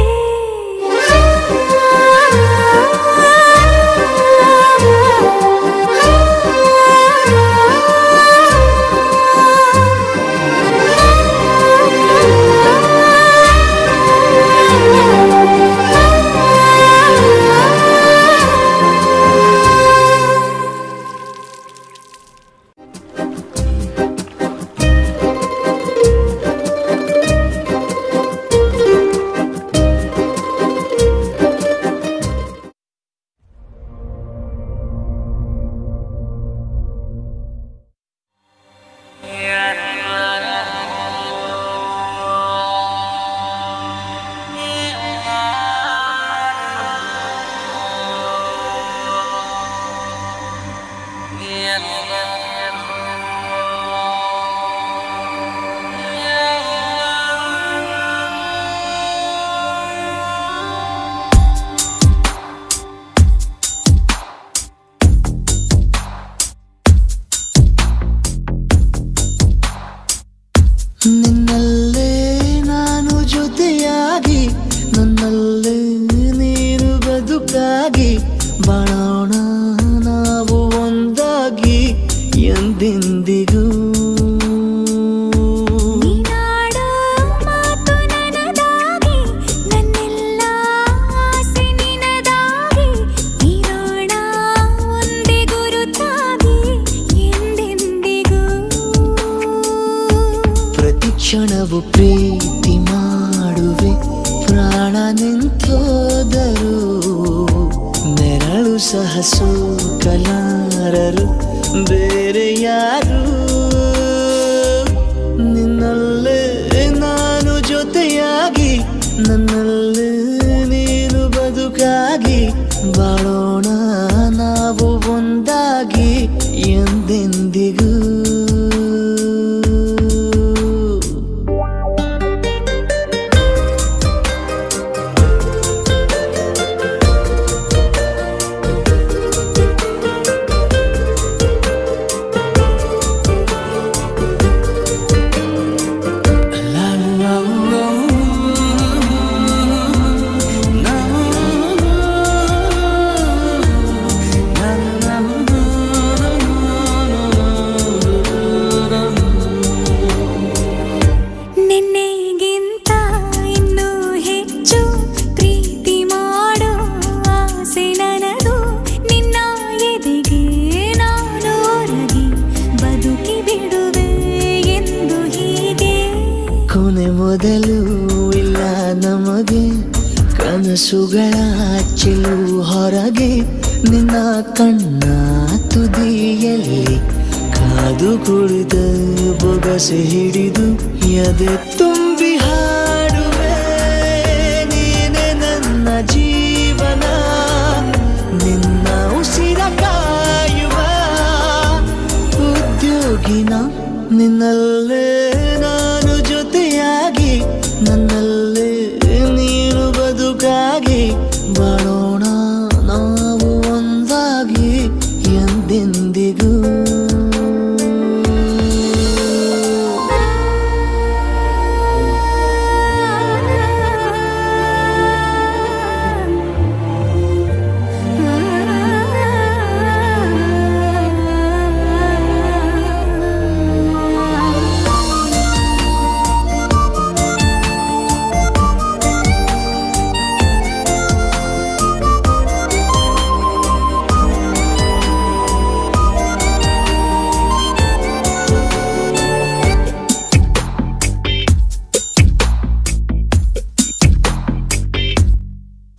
ಕ್ಷಣವು ಪ್ರೀತಿ ಮಾಡುವೆ ಪ್ರಾಣ ನಿಂತೋದರು ನೆರಳು ಸಹ ಸೋಕಲಾರರು ಬೇರೆ ಯಾರು ನಿನ್ನಲ್ಲೇ ನಾನು ಜೊತೆಯಾಗಿ ನನ್ನಲ್ಲೇ ನೀನು ಬದುಕಾಗಿ ಬಾಳೋಣ ನಾವು ಒಂದಾಗಿ ಎಂದೆಂದಿಗೂ ಮೊದಲು ಇಲ್ಲ ನಮಗೆ ಕನಸುಗಳ ಚೆಲು ಹೊರಗೆ ನಿನ್ನ ಕಣ್ಣ ತುದಿಯಲ್ಲಿ ಕಾದು ಕುಳಿತ ಬೊಗಸೆ ಹಿಡಿದು ಎದೆ ತುಂಬಿ ಹಾಡುವೆ ನೀನೆ ನನ್ನ ಜೀವನ ನಿನ್ನ ಉಸಿರ ಕಾಯುವ ಉದ್ಯೋಗಿನ ನಿನ್ನಲ್ಲೇ ನಾನು ಜೊತೆಯಾಗಿ ನನ್ನಲ್ಲೇ ನೀನು ಬದುಕಾಗಿ ಬಾಳೋಣ ನಾವು ಒಂದಾಗಿ ಎಂದೆಂದಿಗೂ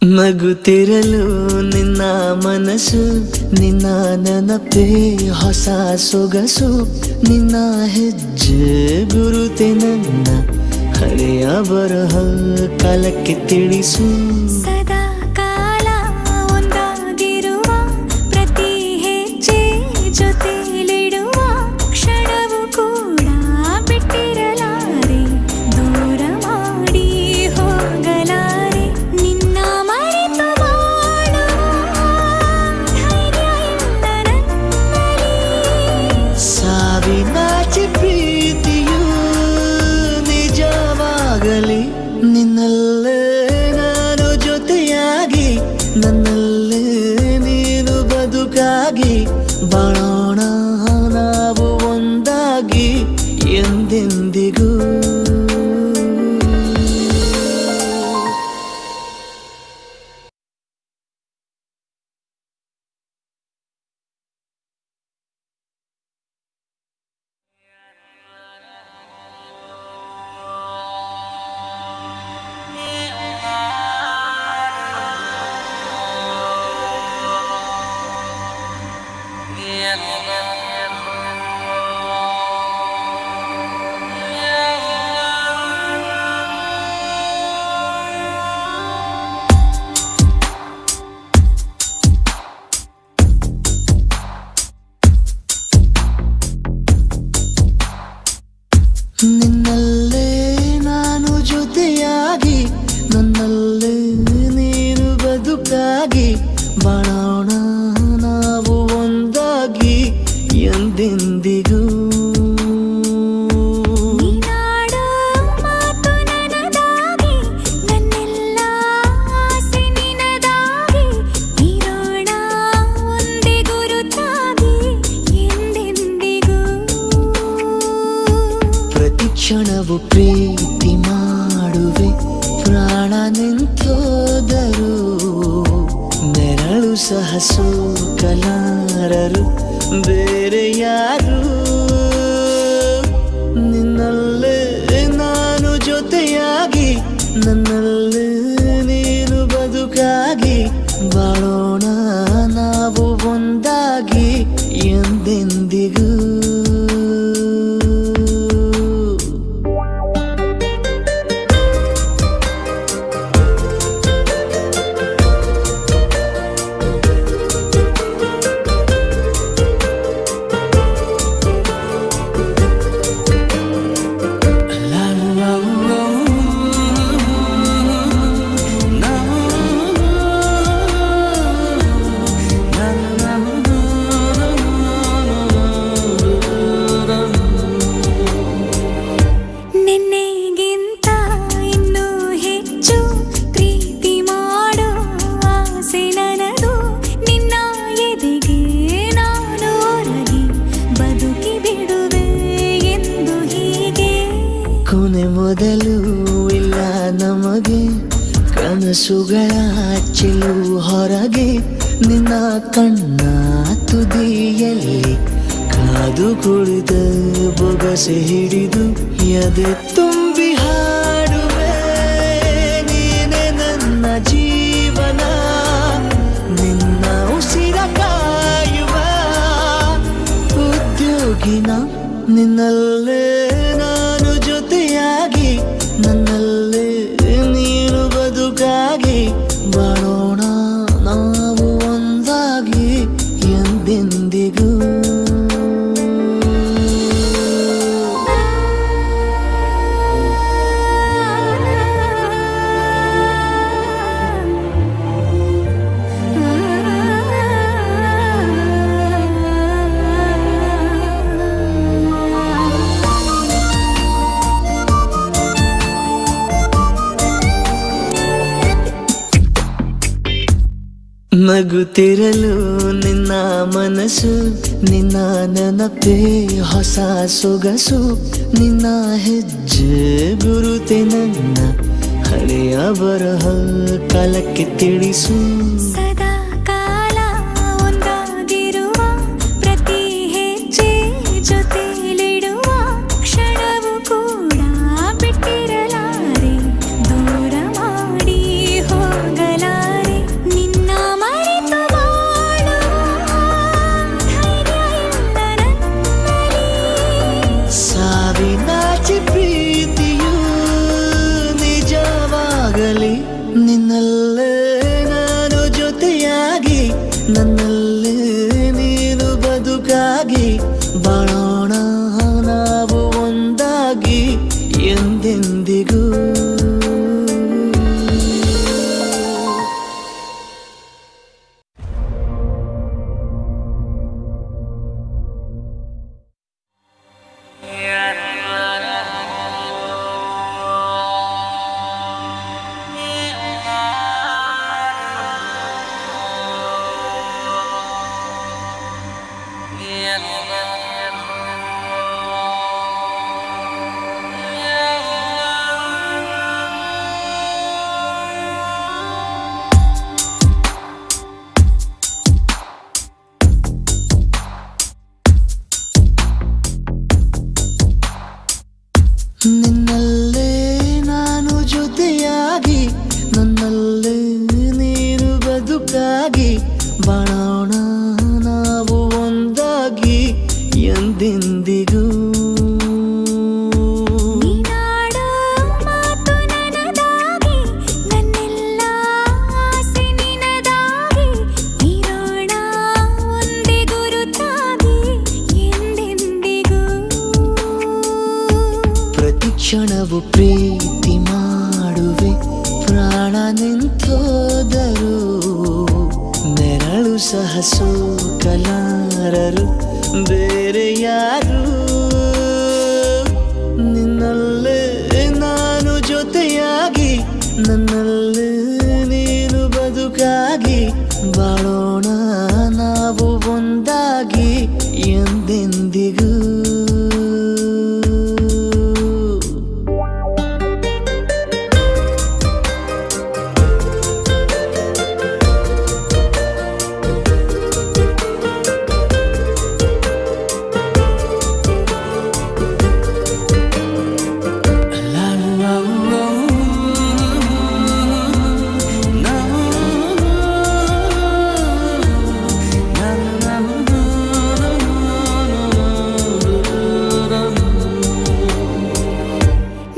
ನಗುತ್ತಿರಲು ನಿನ್ನ ಮನಸ್ಸು ನಿನ್ನ ನೆನಪೇ ಹೊಸ ಸೊಗಸು ನಿನ್ನ ಹೆಜ್ಜೆ ಗುರುತೆ ನನ್ನ ಹಳೆಯ ಬರಹ ಕಾಲಕ್ಕೆ ತಿಳಿಸು ಸದಾ ಕಾಲ ಒಂದಾಗಿರುವ ಪ್ರತಿ ಹೆಜ್ಜೆ ಜೊತೆಲಿಡುವ ಕ್ಷಣವು ಕೂಡ ಬಿಟ್ಟಿರಲಾರೆ ದೂರ ಮಾಡಿ ಹೋಗಲಾರೆ ನಿನ್ನ ಮರೆತು ಬಾಳುವ ಧೈರ್ಯ ಇಲ್ಲ ನನ್ನಲ್ಲಿ ಸಾವಿನಾಚೆ ಪ್ರೀತಿಯು ನಿಜವಾಗಲಿ ನಿನ್ನಲ್ಲೇ ನಾನು ಜೊತೆಯಾಗಿ ನನ್ನಲ್ಲೇ ನೀನು ಬದುಕಾಗಿ ಬಾಳೋಣ ನಾವು ಒಂದಾಗಿ ಎಂದೆಂದಿಗೂ ನಿನ್ನಲ್ಲೇ ನಾನು ಜೊತೆಯಾಗಿ ನನ್ನಲ್ಲೇ ನೀನು ಬದುಕಾಗಿ ಬಾಳೋಣ ನಾವು ಒಂದಾಗಿ ಎಂದೆಂದಿಗೂ ನೀನಾಡೋ ಮಾತು ನನದಾಗಿ ನನ್ನೆಲ್ಲ ಆಸೆ ನಿನದಾಗಿ ಇರೋಣ ಒಂದೇ ಗುರುತಾಗಿ ಎಂದೆಂದಿಗೂ ಪ್ರತಿ ಕ್ಷಣವು ಪ್ರೀತಿ ಮಾಡುವೆ ಪ್ರಾಣ ನಿಂತೋದರು ನೆರಳು ಸಹ ಸೋಕಲಾರರು ಬೇರೆ ಯಾರು ನಿನ್ನಲ್ಲೇ ಕೊನೆ ಮೊದಲು ಇಲ್ಲ ನಮಗೆ ಕನಸುಗಳ ಚೆಲು ಹೊರಗೆ ನಿನ್ನ ಕಣ್ಣ ತುದಿಯಲ್ಲಿ ಕಾದು ಕುಳಿತ ಬೊಗಸೆ ಹಿಡಿದು ಎದೆ ತುಂಬಿ ಹಾಡುವೆ ನೀನೆ ನನ್ನ ಜೀವನ ನಿನ್ನ ಉಸಿರ ಕಾಯುವ ಉದ್ಯೋಗಿನ ನಿನ್ನಲ್ಲೇ ನಾನು ಜೊತೆಯಾಗಿ ನನ್ನಲ್ಲೇ ನೀನು ಬದುಕಾಗಿ ಬಾಳೋಣ ನಾವು ಒಂದಾಗಿ ಎಂದೆಂದಿಗೂ ನಗುತ್ತಿರಲು ನಿನ್ನ ಮನಸ್ಸು ನಿನ್ನ ನೆನಪೇ ಹೊಸ ಸೊಗಸು ನಿನ್ನ ಹೆಜ್ಜೆ ಗುರುತೆ ನನ್ನ ಹಳೆಯ ಬರಹ ಕಾಲಕ್ಕೆ ತಿಳಿಸು ಸದಾ ಕಾಲ ಒಂದಾಗಿರುವ ಪ್ರತಿ ಹೆಜ್ಜೆ ಜೊತೆಲಿಡುವ ಕ್ಷಣವು ಕೂಡ ಬಿಟ್ಟಿರಲಾರೆ ದೂರ ಮಾಡಿ ಹೋಗಲಾರೆ ನಿನ್ನ ಮರೆತು ಬಾಳುವ ಧೈರ್ಯ ಇಲ್ಲ ನನ್ನಲ್ಲಿ ಸಾವಿನಾಚೆ ಪ್ರೀತಿಯು ನಿಜವಾಗಲಿ ನಿನ್ನಲ್ಲೇ ನಾನು ಜೊತೆಯಾಗಿ ನನ್ನಲ್ಲೇ ನೀನು ಬದುಕಾಗಿ ಬಾಳೋಣ ನಾವು ಒಂದಾಗಿ ಎಂದೆಂದಿಗೂ ನಿನ್ನಲ್ಲೇ ನಾನು ಜೊತೆಯಾಗಿ ನನ್ನಲ್ಲೇ ನೀನು ಬದುಕಾಗಿ ಬಾಳೋಣ ನಾವು ಒಂದಾಗಿ ಎಂದೆಂದಿಗೂ ನೀನಾಡೋ ಮಾತು ನನದಾಗಿ ನನ್ನೆಲ್ಲ ಆಸೆ ನಿನದಾಗಿ ಇರೋಣ ಒಂದೇ ಗುರುತಾಗಿ ಎಂದೆಂದಿಗೂ ಪ್ರತಿ ಕ್ಷಣವು ಪ್ರೀತಿ ಮಾಡುವೆ ಪ್ರಾಣ ನಿಂತೋದರು ನೆರಳು ಸಹ ಸೋಕಲಾರರು ಬೇರೆ ಯಾರು ನಿನ್ನಲ್ಲೇ ನಾನು ಜೊತೆಯಾಗಿ ನನ್ನಲ್ಲೇ ನೀನು ಬದುಕಾಗಿ ಬಾಳೋಣ ನಾವು ಒಂದಾಗಿ ಎಂದೆಂದಿಗೂ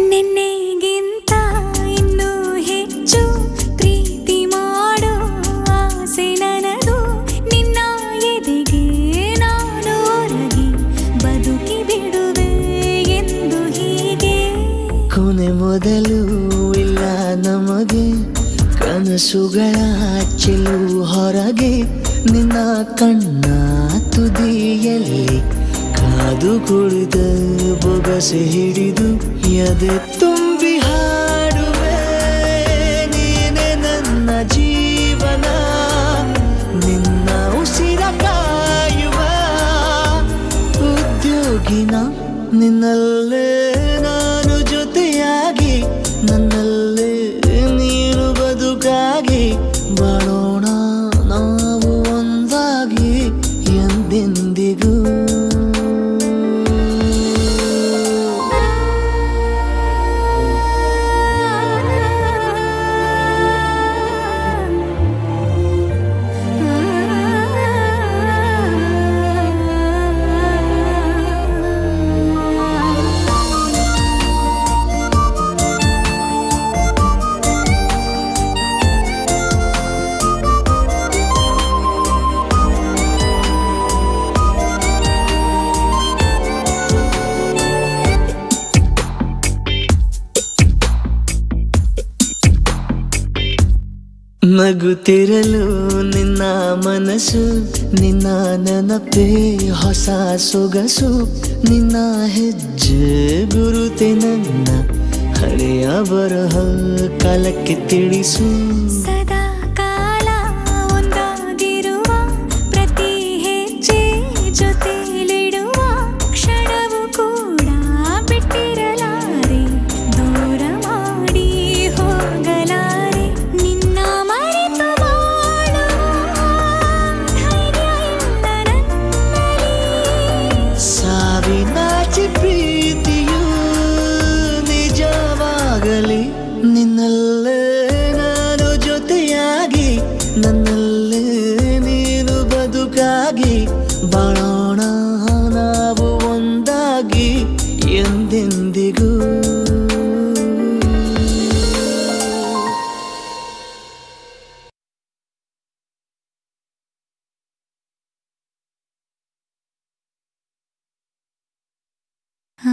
ನಿನ್ನೆಗಿಂತ ಇನ್ನೂ ಹೆಚ್ಚು ಪ್ರೀತಿ ಮಾಡೋ ಆಸೆ ನನದು ನಿನ್ನ ಎದೆಗೆ ನಾನು ಒರಗಿ ಬದುಕಿ ಬಿಡುವೆ ಎಂದು ಹೀಗೆ ಕೊನೆ ಮೊದಲು ಇಲ್ಲ ನಮಗೆ ಕನಸುಗಳ ಚೆಲು ಹೊರಗೆ ನಿನ್ನ ಕಣ್ಣ ತುದಿಯಲ್ಲಿ ಕಾದು ಕುಳಿತ ಬೊಗಸೆ ಹಿಡಿದು ಎದೆ ತುಂಬಿ ಹಾಡುವೆ ನೀನೆ ನನ್ನ ಜೀವನ ನಿನ್ನ ಉಸಿರ ಕಾಯುವ ಉದ್ಯೋಗಿನ ನಿನ್ನಲ್ಲೇ ನಾನು ಜೊತೆ ನಗುತ್ತಿರಲು ನಿನ್ನ ಮನಸ್ಸು, ನಿನ್ನ ನೆನಪೇ ಹೊಸ ಸೊಗಸು, ನಿನ್ನ ಹೆಜ್ಜೆ ಗುರುತೆ ನನ್ನ ಹಳೆಯ ಬರಹ ಕಾಲಕ್ಕೆ ತಿಳಿಸು. ಸದಾ ಕಾಲ ಒಂದಾಗಿರುವ ಪ್ರತಿ ಹೆಜ್ಜೆ ಜೊತೆಲಿಡುವ ಕ್ಷಣವು ಕೂಡ ಬಿಟ್ಟಿರಲಾರೆ, ದೂರ ಮಾಡಿ ಹೋಗಲಾರೆ. ನಿನ್ನ ಮರೆತು ಬಾಳುವ ಧೈರ್ಯ ಇಲ್ಲ ನನ್ನಲ್ಲಿ. ಸಾವಿನಾಚೆ ಪ್ರೀತಿಯು ನಿಜವಾಗಲಿ, ನಿನ್ನಲ್ಲೇ ನಾನು ಜೊತೆಯಾಗಿ, ನನ್ನಲ್ಲೇ ನೀನು ಬದುಕಾಗಿ, ಬಾಳೋಣ ನಾವು ಒಂದಾಗಿ ಎಂದೆಂದಿಗೂ. ಆ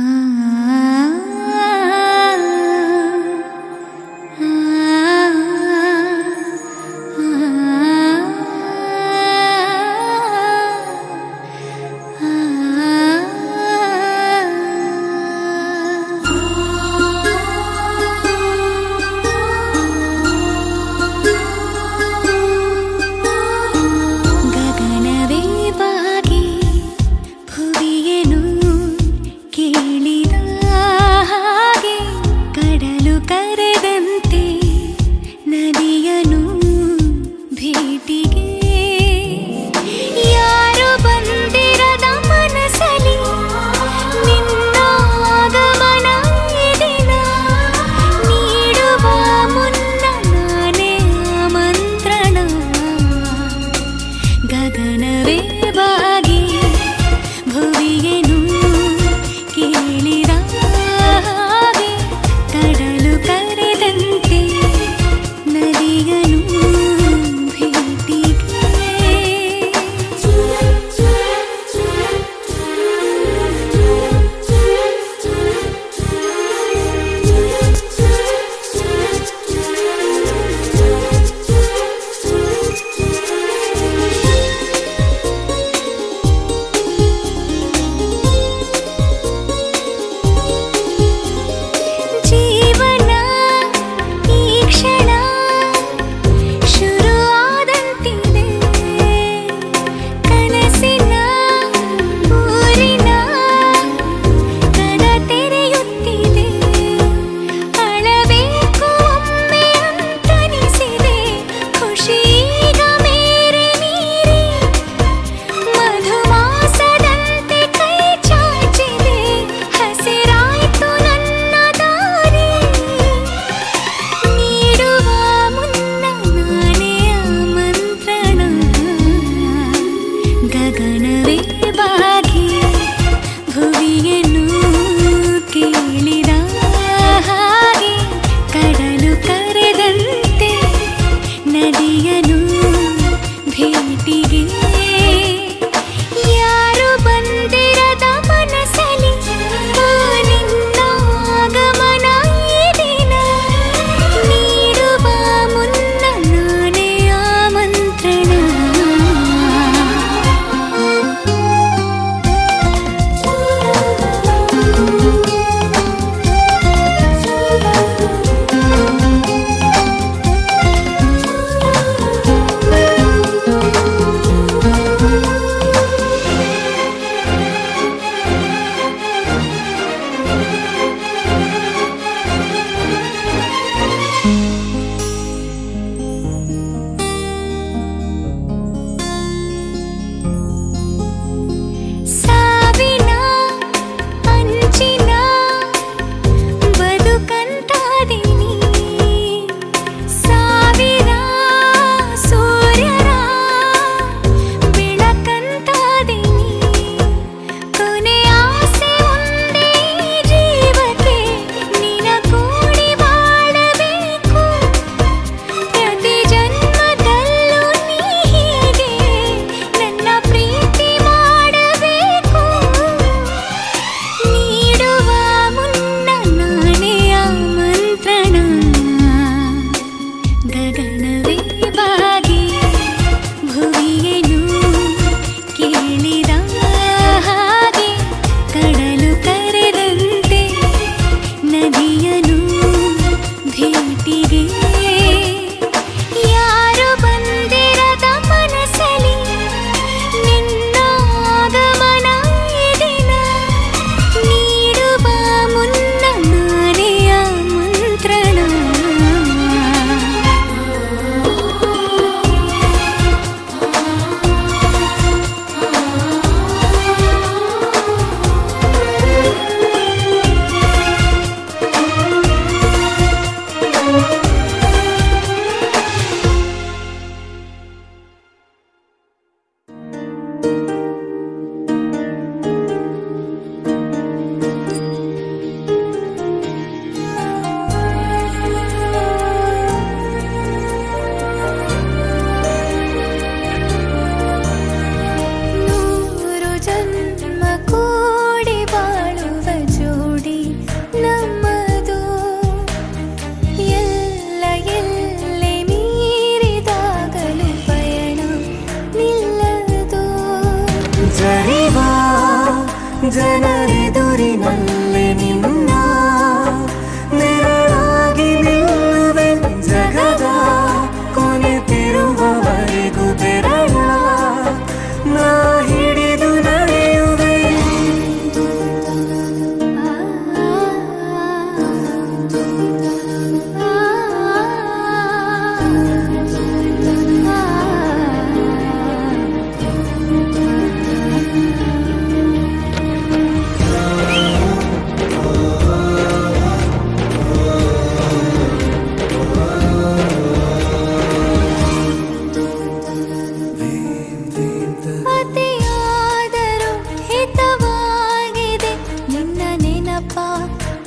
ನೆನಪ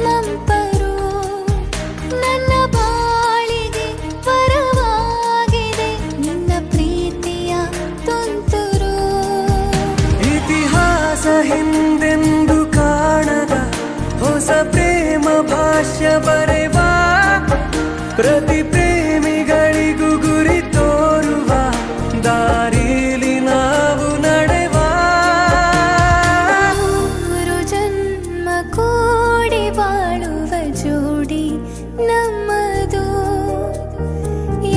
ಮಂಪರು ನನ್ನ ಬಾಳಿಗೆ ವರವಾಗಿದೆ ನಿನ್ನ ಪ್ರೀತಿಯ ತುಂತುರು. ಇತಿಹಾಸ ಹಿಂದೆಂದು ಕಾಣದ ಹೊಸ ಪ್ರೇಮ ಭಾಷ್ಯ ಬರೆವಾ ಪ್ರತಿ ಪ್ರೇಮಿಗಳಿಗೂ ಗುರಿ ತೋರುವ ದಾರಿಲಿ ನಾವು ನಡೆವಾ. ಮೂರು ಜನ್ಮ ಕೂಡಿ ಬಾಳುವ ಜೋಡಿ ನಮ್ಮದು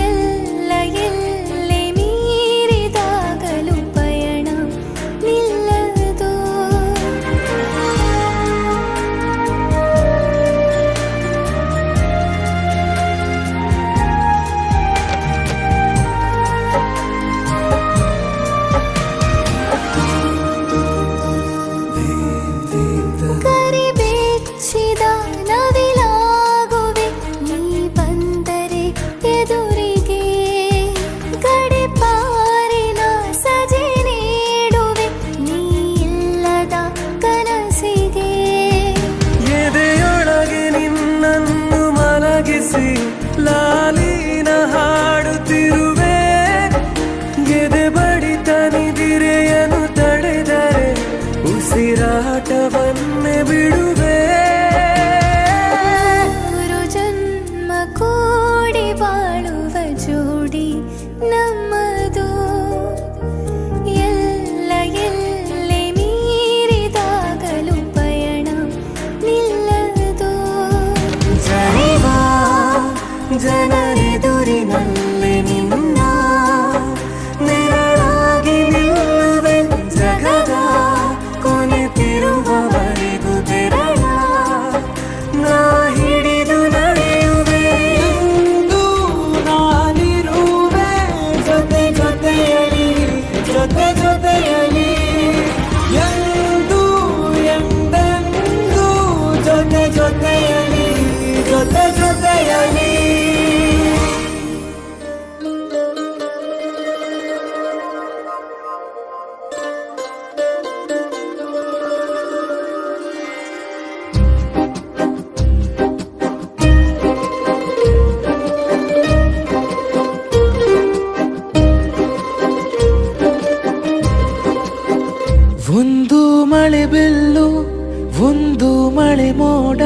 ಎಲ್ಲ ಎಲ್ಲೆ ಮೀರಿದಾಗಲೂ ಪಯಣ ನಿಲ್ಲದು. ಕರಿಬೆಚ್ಚಿದ ನವಿಲಾಗುವೆ ನೀ ಬಂದರೆ ಎದುರಿಗೆ ಗಡಿಪಾರಿನ ಸಜೆ ನೀಡುವೆ ನೀ ಇಲ್ಲದ ಕನಸಿಗೆ. ಎದೆಯೊಳಗೆ ನಿನ್ನನ್ನು ಮಲಗಿಸಿ ಲಾಲಿನ ಹಾಡುತ್ತಿರುವೆ. ಎದೆ ಬಡಿತ ನಿದಿರೆಯನ್ನು ತಡೆದರೆ ಉಸಿರಾಟವನ್ನೇ ಬಿಡುವೆ. ಮೂರು ಜನ್ಮ ಕೂಡಿ ಬಾಳುವ ಜೋಡಿ ನಮ್ಮದು ಎಲ್ಲ ಎಲ್ಲೆ ಮೀರಿದಾಗಲೂ ಪಯಣ ನಿಲ್ಲದು. ಜನಿವಾ ಜನರೆದುರಿನಲ್ಲಿ ನಿನ್ನ ನೆರಳಾಗಿ ನಿಲ್ಲುವೆ. ಜಗದ ಕೊನೆತಿರುವವರೆಗೂ ಬೆರಳ ನಾ ಹಿಡಿದು ನಡೆಯುವೆ. ಎಂದು ನಾನಿರುವೆ ಜೊತೆ ಜೊತೆಯಲಿ ಜೊತೆ ಜೊತೆಯಲಿ ಎಂದು ಎಂದೆಂದು ಜೊತೆ ಜೊತೆಯಲಿ ಜೊತೆ ಜೊತೆಯಲಿ. ಒಂದು ಮಳೆ ಬಿಲ್ಲು ಒಂದು ಮಳೆ ಮೋಡ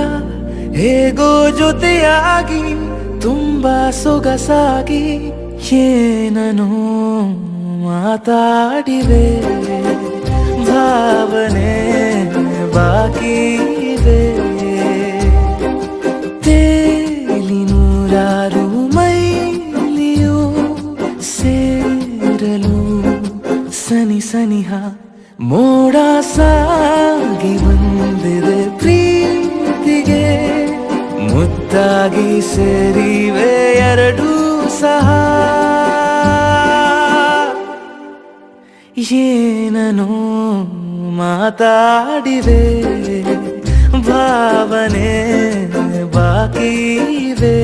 ಹೇಗೋ ಜೊತೆಯಾಗಿ ತುಂಬಾ ಸೊಗಸಾಗಿ ಏನನು ಮಾತಾಡಿವೆ. ಭಾವನೆ ಬಾಕಿ ಇದೆ ತೇಲಿ ನೂರಾರು ಮೈಲಿಯು ಸೇರಲು ಸನಿ ಸನಿಹ ಮೋಡ ಸಾಗಿ ಬಂದಿದೆ ಪ್ರೀತಿಗೆ. ಮುತ್ತಾಗಿ ಸೇರಿವೆ ಎರಡೂ ಸಹ ಏನನು ಮಾತಾಡಿವೆ. ಭಾವನೆ ಬಾಕಿ ಇವೆ.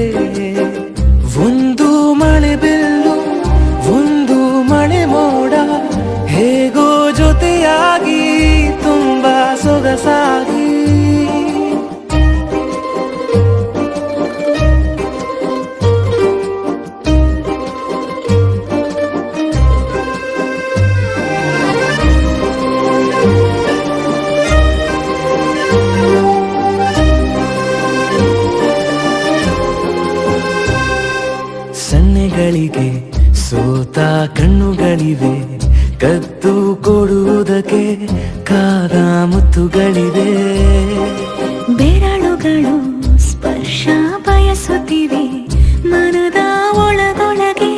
ಒಂದು ಮಳೆ ಬಿಲ್ಲು ಒಂದು ಮಳೆ ಮೋಡ ಹೇಗೋ ಜೊತೆಯಾಗಿ ತುಂಬಾ ಸೊಗಸಾಗಿ. ಸನ್ನೆಗಳಿಗೆ ಸೋತ ಕಣ್ಣುಗಳಿವೆ ಕದ್ದು ಕೊಡುವುದಕ್ಕೆ ಕಾದ ಮುತ್ತುಗಳಿವೆ. ಬೆರಳುಗಳು ಸ್ಪರ್ಶ ಬಯಸುತ್ತಿವೆ ಮನದ ಒಳಗೊಳಗೆ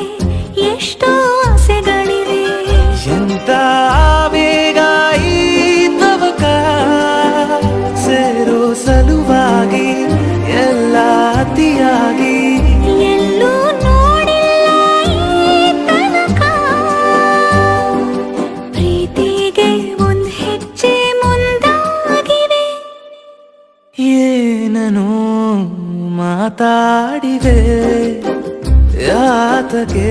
ಎಷ್ಟೋ ಆಸೆಗಳಿವೆ. ಎಂತ ಬೇಗ ಈ ತವಕ ಸೇರೋ ಸಲುವಾಗಿ ಎಲ್ಲ ಅತಿಯಾಗಿ ಎಲ್ಲೂ ನೋಡಿಲ್ಲ ಈ ತನಕ ಪ್ರೀತಿಗೆ ಒಂದ್ ಹೆಜ್ಜೆ ಮುಂದಾಗಿವೆ. ಏನನು ಮಾತಾಡಿವೆ ಯಾತಕ್ಕೆ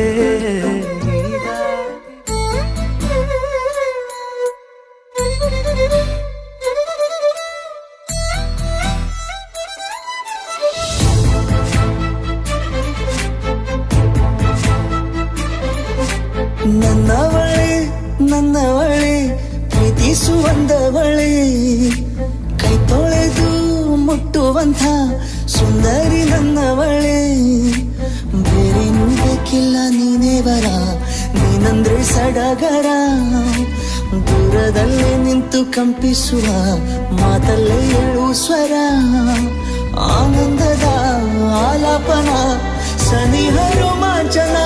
ಪ್ರೀತಿಸುವಂದವಳೆ ಕೈ ತೊಳೆದು ಮುಟ್ಟುವಂಥ ಸುಂದರಿ ನನ್ನವಳೆ ಬೇರೇನೂ ಬೇಕಿಲ್ಲ ನೀನೇ ಬರ ನೀನಂದ್ರೆ ಸಡಗರ ದೂರದಲ್ಲೇ ನಿಂತು ಕಂಪಿಸುವ ಮಾತಲ್ಲೇ ಏಳು ಸ್ವರ ಆನಂದದ ಆಲಾಪನ ಸನಿಹ ರೋಮಾಂಚನ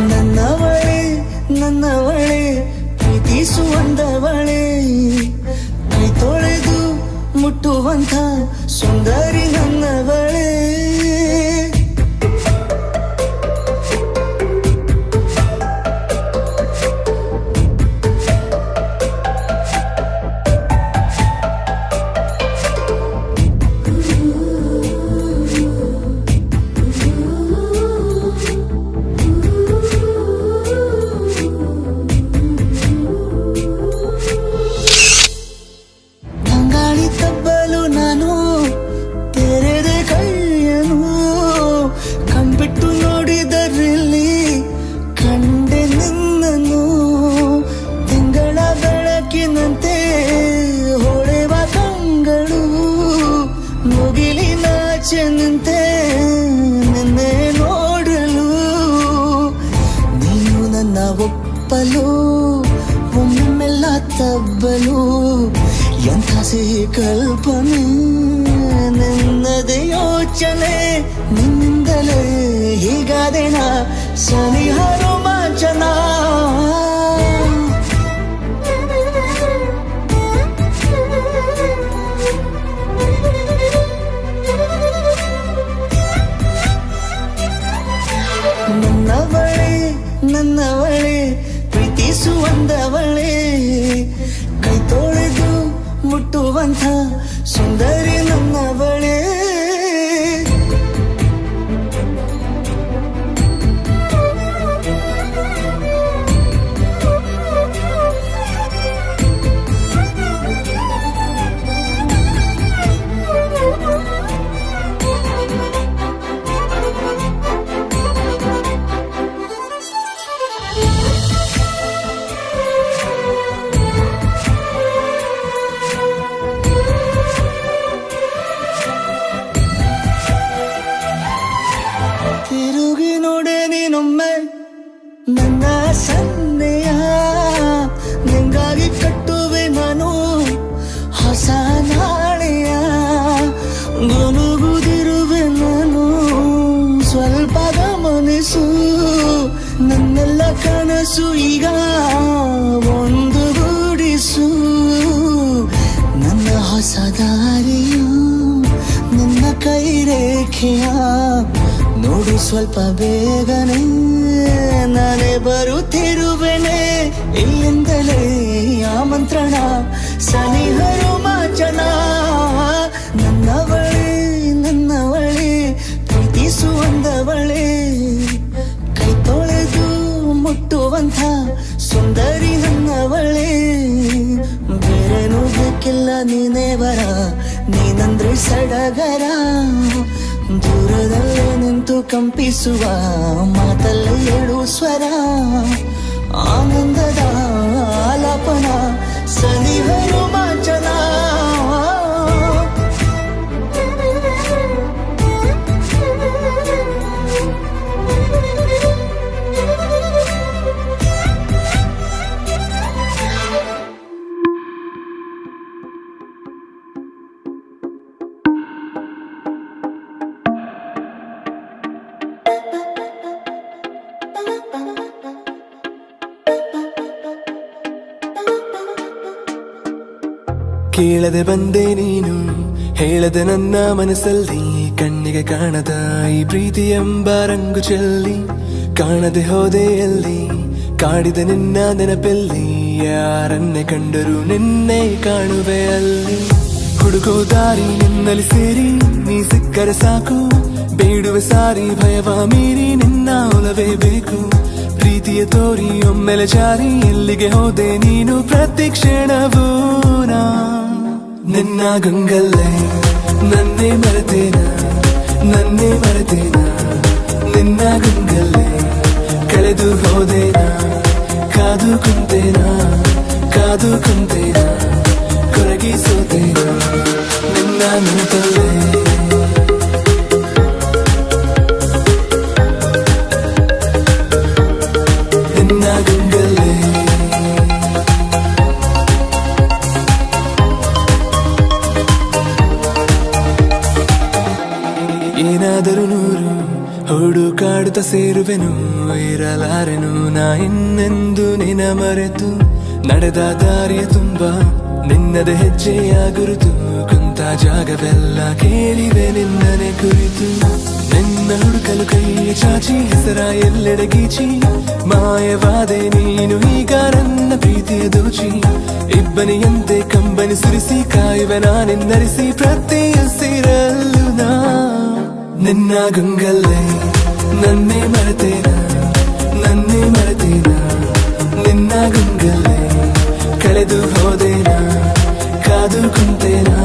ನನ್ನವಳೆ ನನ್ನವಳೆ ಪ್ರೀತಿಸುವಂದವಳೆ ಕೈ ತೊಳೆದು ಮುಟ್ಟುವಂಥ ಸುಂದರಿ ನನ್ನವಳೆ ಒಮ್ಮೆಲ್ಲ ತಬ್ಬಲು ಎಂಥ ಸಿಹಿ ಕಲ್ಪನೆ ನಿನ್ನದೇ ಯೋಚನೆ ನಿನ್ನಿಂದಲೇ ಹೀಗಾದೆನ ಸನಿಹ ರೋಮಾಂಚನ ನನ್ನವಳೆ ನನ್ನವಳೆ ಪ್ರೀತಿಸುವಂದವಳೆ ಕೈ ತೊಳೆದು ಮುಟ್ಟುವಂಥ ಸುಂದರಿ ನನ್ನವಳೆ ತಿರುಗಿ ನೋಡೆ ನೀನೊಮ್ಮೆ ನನ್ನ ಸನ್ನೆಯ ನಿಂಗಾಗಿ ಕಟ್ಟುವೆ ನಾನು ಹೊಸ ನಾಳೆಯ ಗುನುಗುದಿರುವೆ ನಾನು ಸ್ವಲ್ಪ ಗಮನಿಸು ನನ್ನೆಲ್ಲ ಕನಸು ಈಗ ಒಂದು ಗೂಡಿಸು ನನ್ನ ಹೊಸ ದಾರಿಯು ನಿನ್ನ ಕೈ ರೇಖೆಯ ನೋಡು ಸ್ವಲ್ಪ ಬೇಗನೆ ನಾನೇ ಬರುತ್ತಿರುವೆನೆ ಇಲ್ಲಿಂದಲೇ ಆಮಂತ್ರಣ ಸನಿಹ ರೋಮಾಂಚನ ನನ್ನವಳೆ ನನ್ನವಳೆ ಪ್ರೀತಿಸುವಂದವಳೆ ಕೈ ತೊಳೆದು ಮುಟ್ಟುವಂಥ ಸುಂದರಿ ನನ್ನವಳೆ ಬೇರೇನೂ ಬೇಕಿಲ್ಲ ನೀನೇ ಬರ ನೀನಂದ್ರೆ ಸಡಗರ ದೂರದಲ್ಲೇ ನಿಂತು ಕಂಪಿಸುವ ಮಾತಲ್ಲೇ ಏಳು ಸ್ವರ ಆನಂದದ ಆಲಾಪನ ಸನಿಹ ರೋಮಾಂಚನ ಕೇಳದೆ ಬಂದೆ ನೀನು ಹೇಳದೆ ನನ್ನ ಮನಸ್ಸಲ್ಲಿ ಕಣ್ಣಿಗೆ ಕಾಣದ ಈ ಪ್ರೀತಿ ಎಂಬ ರಂಗು ಚೆಲ್ಲಿ ಕಾಣದೆ ಹೋದೆ ಎಲ್ಲಿ ಕಾಡಿದ ನಿನ್ನ ನೆನಪೆಲ್ಲಿ ಯಾರನ್ನೇ ಕಂಡರೂ ನಿನ್ನೆ ಕಾಣುವೆ ಅಲ್ಲಿ ಹುಡುಗೋ ದಾರಿ ನಿನ್ನಲ್ಲಿ ಸೇರಿ ನೀ ಸಿಕ್ಕರೆ ಸಾಕು ಬೇಡುವೆ ಸಾರಿ ಭಯವ ಮೀರಿ ನಿನ್ನ ಒಲವೇ ಬೇಕು ಪ್ರೀತಿಯ ತೋರಿ ಒಮ್ಮೆಲೆ ಜಾರಿ ಎಲ್ಲಿಗೆ ಹೋದೆ ನೀನು ಪ್ರತಿ ಕ್ಷಣವೂ ನಿನ್ನ ಗಂಗಲ್ಲೇ ನನ್ನೇ ಮರೆತೇನ ನಿನ್ನ ಗಂಗಲ್ಲೇ ಕಳೆದು ಹೋದೇನಾ ಕಾದು ಕುಂತೇನಾ ಕೊರಗಿ ಸೋತೇನಾ ನಿನ್ನ ನೆನಪಲ್ಲೇ ನಿನ್ನ ಗಂಗಲ್ಲೇ ಏನಾದರೂ ನೂರು ಹುಡುಕಾಡುತ್ತ ಸೇರುವೆನು ಇರಲಾರೆನು ನಾ ಇನ್ನೆಂದು ನಿನ ಮರೆತು ನಡೆದ ದಾರಿಯ ತುಂಬ ನಿನ್ನದ ಹೆಜ್ಜೆಯ ಗುರುತು ಕುಂತ ಜಾಗವೆಲ್ಲ ಕೇಳಿವೆ ನಿನ್ನನೆ ಕುರಿತು ನಿನ್ನ ಹುಡುಕಲು ಕೈಯ ಚಾಚಿ ಹೆಸರ ಎಲ್ಲೆಡೆ ಗೀಚಿ ಮಾಯವಾದೆ ನೀನು ಈಗ ನನ್ನ ಪ್ರೀತಿಯ ದೋಚಿ ಇಬ್ಬನಿಯಂತೆ ಕಂಬನಿ ಸುರಿಸಿ ಕಾಯುವೆ ನಾನೆಂದರಿಸಿ ಪ್ರತಿ ಹಸಿರಲ್ಲೂ ನಾ ನಿನ್ನ ಗಂಗಲ್ಲೇ ನನ್ನೇ ಮರೆತೇನ ನಿನ್ನ ಗಂಗಲ್ಲೇ ಕಳೆದು ಹೋದೇನಾ ಕಾದು ಕುಂತೇನಾ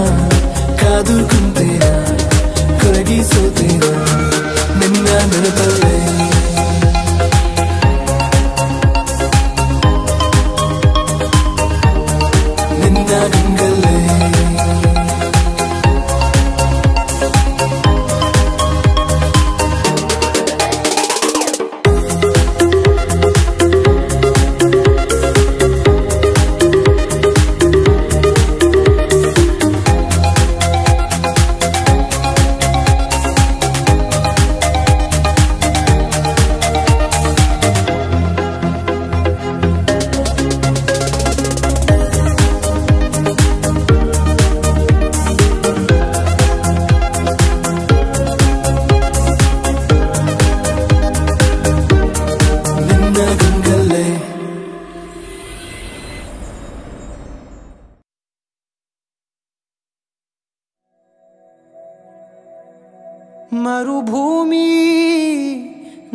ಕೊರಗಿ ಸೋತೇನಾ ನಿನ್ನ ನೆನಪಲ್ಲೇ ನಿನ್ನ ಗಂಗಲ್ಲೇ ಮರುಭೂಮಿ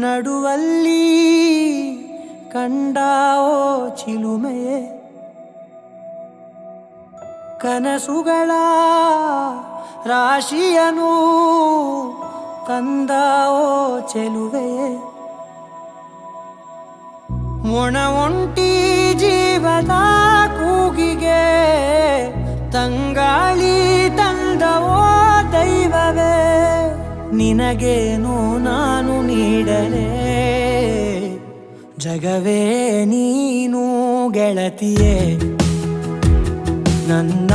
ನಡುವಲ್ಲಿ ಕಂಡಾವೋ ಚಿಲುಮೆಯೇ ಕನಸುಗಳ ರಾಶಿಯನು ತಂದಾವೋ ಚೆಲುವೆಯೇ ಒಣ ಒಂಟಿ ಜೀವದ ಕೂಗಿಗೆ ತಂಗಾಳಿ ತಂದವೋ ದೈವವೇ ನಿನಗೇನು ನಾನು ನೀಡಲೇ ಜಗವೇ ನೀನು ಗೆಳತಿಯೇ ನನ್ನ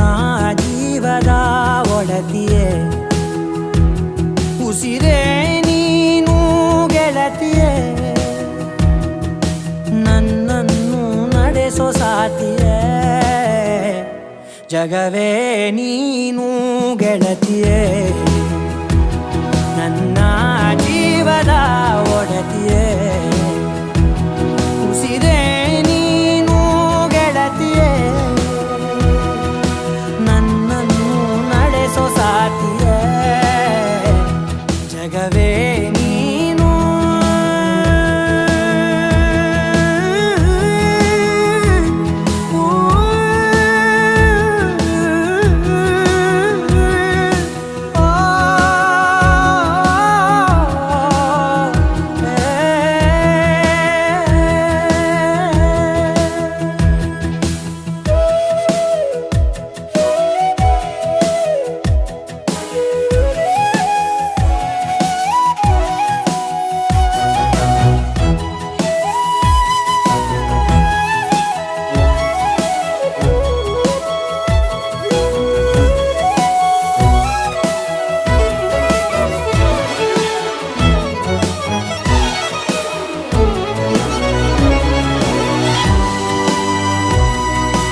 ಜೀವದ ಒಡತಿಯೇ ಉಸಿರೇ ನೀನು ಗೆಳತಿಯೇ ನನ್ನನ್ನು ನಡೆಸೋ ಸಾತಿಯೇ ಜಗವೇ ನೀನು ಗೆಳತಿಯೇ ನನ್ನ ಜೀವದ ಒಡತಿಯೇ ಉಸಿರೇ ನೀನು ಗೆಳತಿಯೇ ನನ್ನನ್ನು ನಡೆಸೋ ಸಾತಿಯೇ ಜಗವೇ ನೀನು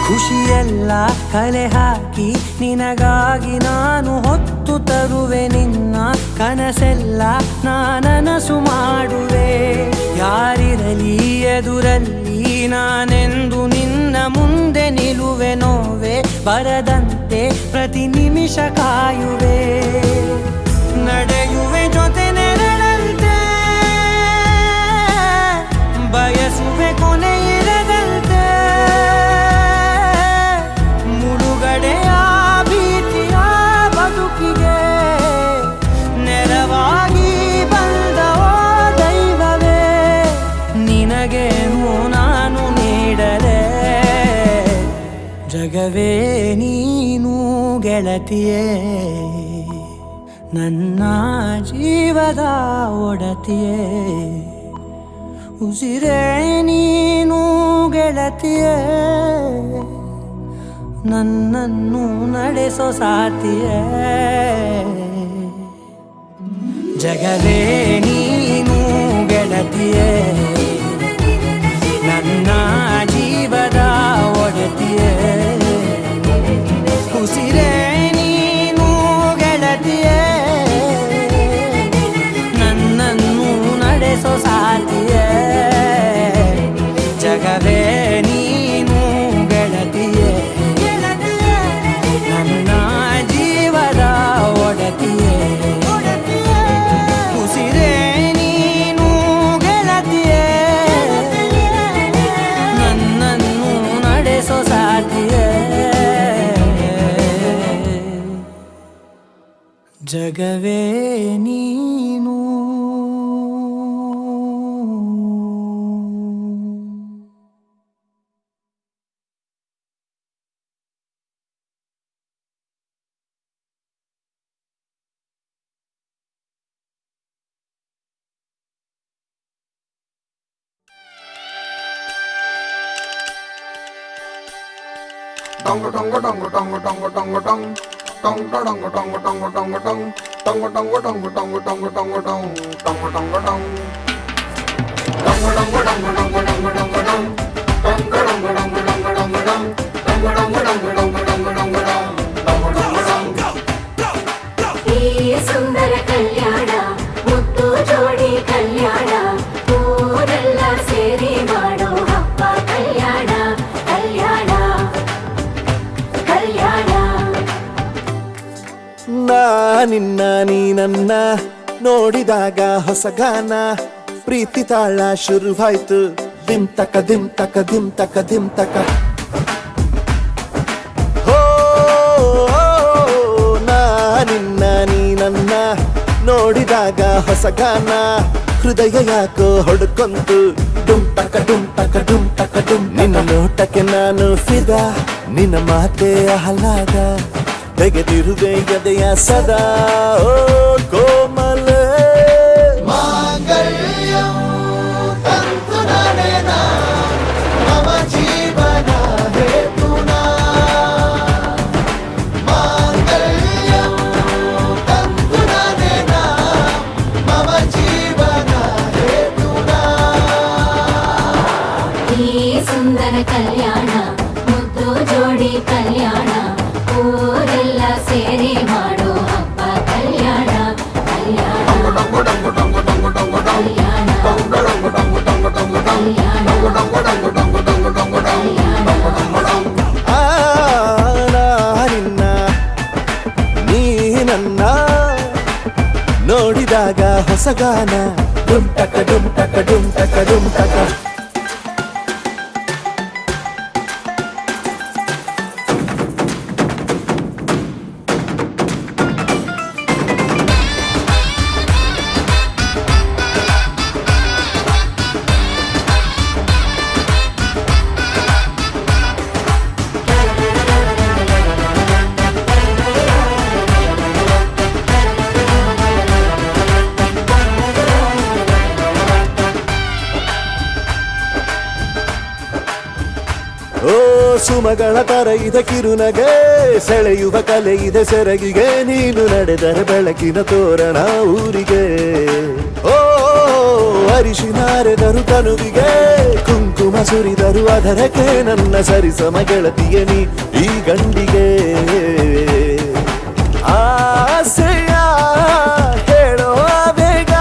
ಖುಷಿಯೆಲ್ಲ ಕಲೆ ಹಾಕಿ ನಿನಗಾಗಿ ನಾನು ಹೊತ್ತು ತರುವೆ ನಿನ್ನ ಕನಸೆಲ್ಲ ನಾನನಸು ಮಾಡುವೆ ಯಾರಿರಲಿ ಎದುರಲ್ಲಿ ನಾನೆಂದು ನಿನ್ನ ಮುಂದೆ ನಿಲ್ಲುವೆ ನೋವೆ ಬರದಂತೆ ಪ್ರತಿ ನಿಮಿಷ ಕಾಯುವೆ ನಡೆಯುವೆ ಜೊತೆ ನೆರಳಂತೆ ಬಯಸುವೆ ಕೊನೆ ಇರದಂತೆ ಮುಳುಗಡೆಯ ಭೀತಿ ಜಗವೇ ನೀನು ಗೆಳತಿಯೇ ನನ್ನ ಜೀವದ ಒಡತಿಯೇ ಉಸಿರೇ ನೀನು ಗೆಳತಿಯೇ ನನ್ನನ್ನು ನಡೆಸೋ ಸಾತಿಯೇ ಜಗವೇ ನೀನು ಗೆಳತಿಯೇ ನನ್ನ ಜೀವದ ಒಡತಿಯೇ ಉಸಿರೇ ನೀನು ಗೆಳತಿಯೇ ನನ್ನನ್ನು ನಡೆಸೋ ಸಾತಿಯೇ ಜಗವೇ ನೀನು ಗೆಳತಿಯೇ ನನ್ನ ಜೀವದ ಒಡತಿಯೇ ಉಸಿರೇ ನೀನು ಗೆಳತಿಯೇ ನನ್ನನ್ನು ನಡೆಸೋ ಸಾತಿಯೇ ಜಗವೇ ನೀನು Dongo dongo dongo dongo dongo dongo dong dongo dongo dongo dongo dongo dong dongo dongo dongo dongo dongo dongo dong dongo dongo dong dongo dongo dongo dongo dongo dongo dong dongo dongo dongo dongo dongo dong dongo dongo dongo dongo dongo dongo dong dongo dongo dong ಈ ಸುಂದರ ಕಲ್ಯಾಣ ಮುದ್ದು ಜೋಡಿ ಕಲ್ಯಾಣ ಊರೆಲ್ಲ ಸೇರಿ ಮಾಡೋ ಹಬ್ಬ ಕಲ್ಯಾಣ ಕಲ್ಯಾಣ ಕಲ್ಯಾಣ ನಾ ನಿನ್ನ ನೀ ನನ್ನ ನೋಡಿದಾಗ ಹೊಸ ಗಾನ ಪ್ರೀತಿ ತಾಳ ಶುರುವಾಯ್ತು ದಿಮ್ ತಕ ದಿಮ್ ತಕ ದಿಮ್ ತಕ ದಿಮ್ ತಕ ಹೋ ನಾ ನಿನ್ನ ನೀ ನನ್ನ ನೋಡಿದಾಗ ಹೊಸ ಗಾನ ಹೃದಯ ಯಾಕೋ ಹೊಡ್ಕೊಂತು ಡುಮ್ ತಕ ಡುಮ್ ತಕ ಡುಮ್ ತಕ ಡುಮ್ ನಿನ್ನ ನೋಟಕ್ಕೆ ನಾನು ಫಿದಾ ನಿನ್ನ ಮಾತೆ ಆಹ್ಲಾದ ತೆಗೆದಿರುವೆ ಎದೆಯ ಸದಾ ಓ ಕೋಮಲ ಮಾಂಗಲ್ಯಂ ತಂತು ನಾನೇನ ಮಮ ಜೀವನ ಹೇತುನಾ ಮಾಂಗಲ್ಯಂ ತಂತು ನಾನೇನ ಮಮ ಜೀವನ ಹೇತುನಾ ಈ ಸುಂದರ ಕಲ್ಯಾಣ ಮುದ್ದು ಜೋಡಿ ಕಲ್ಯಾಣ ಊರೆಲ್ಲ ಸೇರಿ ಮಾಡೋ ಹಬ್ಬ ಕಲ್ಯಾಣ ಕಲ್ಯಾಣ ಕಲ್ಯಾಣ ನಿನ್ನ ನೀ ನನ್ನ ನೋಡಿದಾಗ ಹೊಸ ಗಾನ ಡುಮ್ ಟಕ ಡುಮ್ ಟಕ ಡುಮ್ ಟಕ ಡುಮ್ ಟಕ ಸುಮಗಳ ತರ ಇದೆ ಕಿರುನಗೆ ಸೆಳೆಯುವ ಕಲೆ ಇದೆ ಸೆರಗಿಗೆ ನೀನು ನಡೆದರೆ ಬೆಳಕಿನ ತೋರಣ ಊರಿಗೆ ಓ ಅರಿಶಿನಾರೆದರು ಕನುವಿಗೆ ಕುಂಕುಮ ಸುರಿದರು ಅದರಕ್ಕೆ ನನ್ನ ಸರಿಸಮ ಗೆಳತಿಯ ನೀ ಈ ಗಂಡಿಗೆ ಆಸೆಯ ಹೇಳೋ ಬೇಗ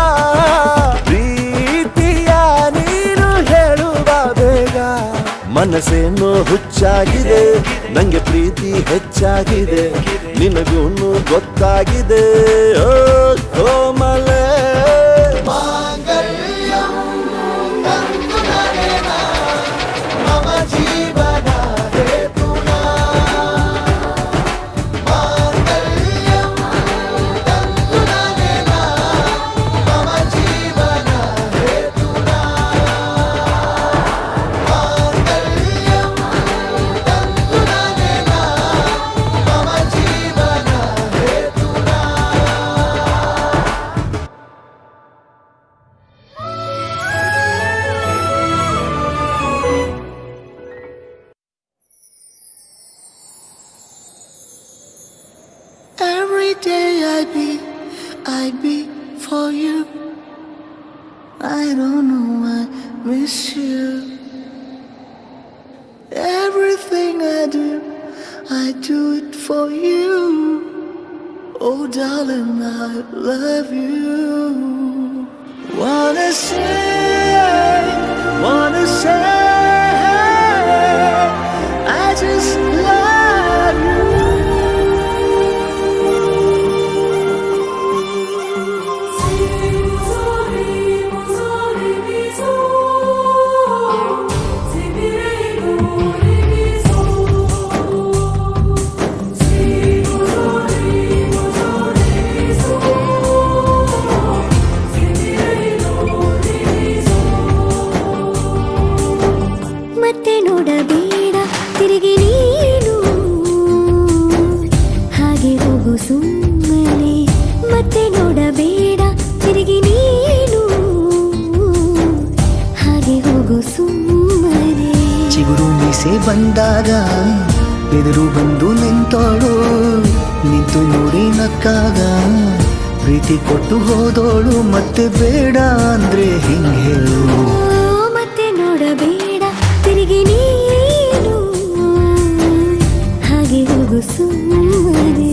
ಪ್ರೀತಿಯ ನೀನು ಹೇಳುವ ಬೇಗ ಮನಸ್ಸೇನೋ ಹುಚ್ಚಾಗಿದೆ ನಂಗೆ ಪ್ರೀತಿ ಹೆಚ್ಚಾಗಿದೆ ನಿನಗೂನು ಗೊತ್ತಾಗಿದೆ ಓ ಕೋಮಲೆ ಮಾಂಗಲ್ಯಂ ತಂತು ನಾನೇನ ಮಮ ಜೀವನ ಹೇತುನಾ ಮಾಂಗಲ್ಯಂ ತಂತು ನಾನೇನ ಮಮ ಜೀವನ ಹೇತುನಾ ಮಾಂಗಲ್ಯಂ ತಂತು ನಾನೇನ I don't know, I miss you. Everything I do it for you. Oh darling, I love you. Wanna say I just love you. ಮತ್ತೆ ನೋಡಬೇಡ ತಿರುಗಿ ನೀನು ಹಾಗೆ ಹೋಗು ಸುಮ್ಮನೆ. ಮತ್ತೆ ನೋಡಬೇಡ ತಿರುಗಿ ನೀನು ಹಾಗೆ ಹೋಗು ಸುಮ್ಮನೆ. ಚಿಗುರು ಮೀಸೆ ಬಂದಾಗ ಎದುರು ಬಂದು ನಿಂತೋಳು, ನಿಂತು ನೋಡಿ ನಕ್ಕಾಗ ಪ್ರೀತಿ ಕೊಟ್ಟು ಹೋದೋಳು. ಮತ್ತೆ ಬೇಡ ಅಂದ್ರೆ ಹಿಂಗೆ ಹೇಳು. ಮತ್ತೆ ನೋಡಬೇಡ ತಿರುಗಿ ನೀನು ಹಾಗೆ ಹೋಗು ಸುಮ್ಮನೆ.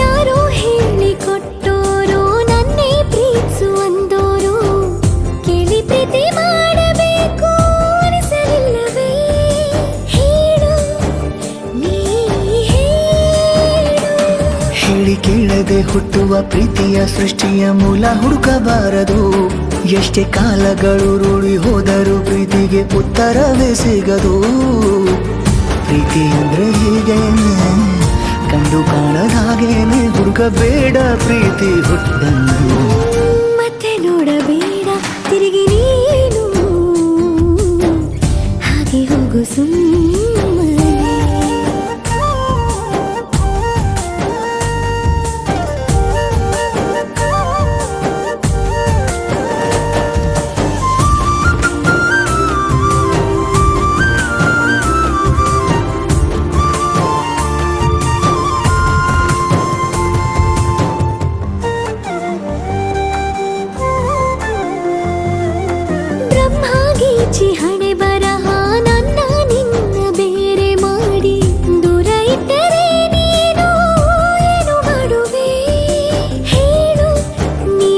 ಯಾರೋ ಹೇಳಿಕೊಟ್ಟೋರು ನನ್ನೇ ಪ್ರೀತಿಸುವಂದೋರು, ಕೇಳಿ ಪ್ರೀತಿ ಮಾಡಬೇಕು ಅನಿಸಲಿಲ್ಲವೇ? ಹೇಳು ನೀ ಹೇಳು. ಹೇಳಿ ಕೇಳದೆ ಹುಟ್ಟುವ ಪ್ರೀತಿಯ ಸೃಷ್ಟಿಯ ಮೂಲ ಹುಡುಕಬಾರದು. ಎಷ್ಟೇ ಕಾಲಗಳು ರೂಢಿ ಹೋದರೂ ಪ್ರೀತಿಗೆ ಉತ್ತರವೇ ಸಿಗದು. ಪ್ರೀತಿ ಅಂದ್ರೆ ಹೀಗೇನೆ, ಕಂಡು ಕಾಣದ ಹಾಗೇನೆ, ಹುಡುಕಬೇಡ ಪ್ರೀತಿ ಹುಟ್ಟಂದು. ಮತ್ತೆ ನೋಡಬೇಡ ತಿರುಗಿ ನೀನು ಹಾಗೆ ಹೋಗು ಸುಮ್ಮನೆ. ಬ್ರಹ್ಮಾಗೀಚಿ ಹಣೆ ಬರಹ ನನ್ನ ನಿನ್ನ ಬೇರೆ ಮಾಡಿ ದೂರ ಇಟ್ಟರೆ ನೀನು ಏನು ಮಾಡುವೆ? ಹೇಳು ನೀ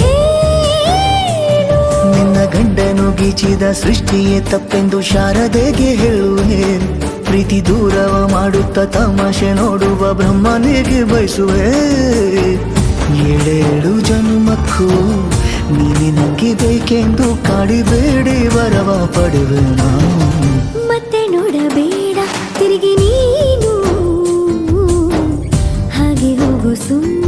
ಹೇಳು. ನಿನ್ನ ಗಂಡನು ಗೀಚಿದ ಸೃಷ್ಟಿಯೇ ತಪ್ಪೆಂದು ಶಾರದೆಗೆ ಹೇಳುವೆ. ಪ್ರೀತಿ ದೂರವ ಮಾಡುತ್ತ ತಮಾಷೆ ನೋಡುವ ಬ್ರಹ್ಮನಿಗೆ ಬಯಸುವೆ. ಏಳೇಳು ಜನ್ಮಕ್ಕೂ ನೀನೆ ನಂಗೆ ಬೇಕೆಂದು ಕಾಡಿಬೇಡಿ ವರವ ಪಡುವೆ ನಾನು. ಮತ್ತೆ ನೋಡಬೇಡ ತಿರುಗಿ ನೀನು ಹಾಗೆ ಹೋಗು ಸುಮ್ಮನೆ.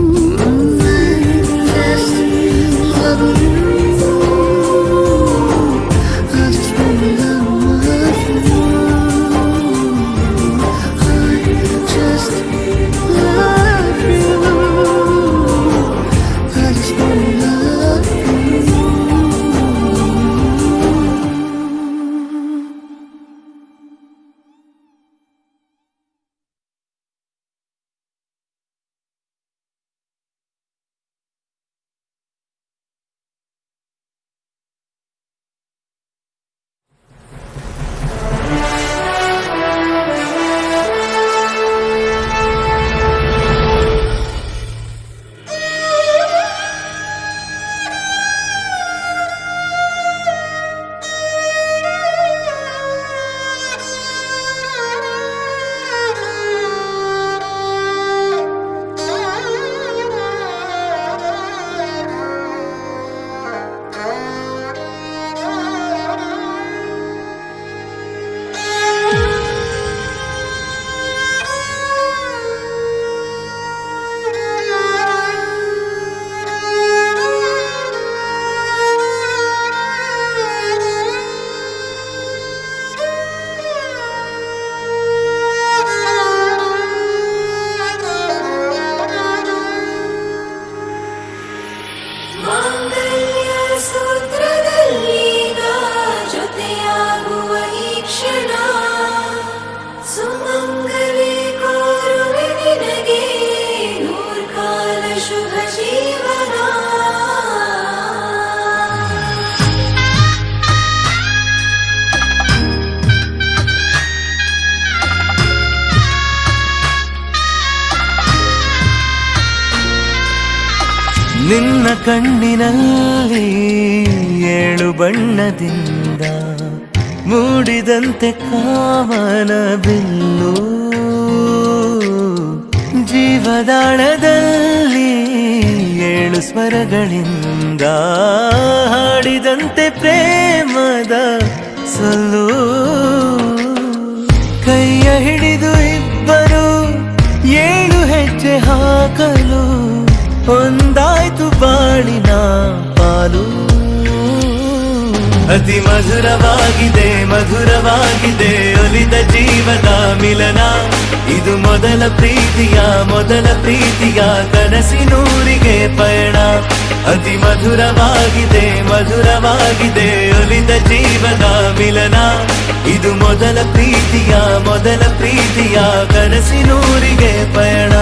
ನಿನ್ನ ಕಣ್ಣಿನಲ್ಲಿ 7 ಬಣ್ಣದಿಂದ ಮೂಡಿದಂತೆ ಕಾಮನ ಬಿಲ್ಲು, ಜೀವದಾಳದಲ್ಲಿ 7 ಸ್ವರಗಳಿಂದ ಹಾಡಿದಂತೆ ಪ್ರೇಮದ ಸೊಲ್ಲು. ಕೈಯ ಹಿಡಿದು ಇಬ್ಬರು 7 ಹೆಜ್ಜೆ ಹಾಕಲು ಒಂದಾಯ್ತು ಬಾಳಿನ ಪಾಲು. ಅತಿ ಮಧುರವಾಗಿದೆ ಮಧುರವಾಗಿದೆ ಒಲಿದ ಜೀವದ ಮಿಲನ. ಇದು ಮೊದಲ ಪ್ರೀತಿಯ ಕನಸಿನೂರಿಗೆ ಪಯಣ. ಅತಿ ಮಧುರವಾಗಿದೆ ಮಧುರವಾಗಿದೆ ಒಲಿದ ಜೀವದ ಮಿಲನ. ಇದು ಮೊದಲ ಪ್ರೀತಿಯ ಕನಸಿನೂರಿಗೆ ಪಯಣ.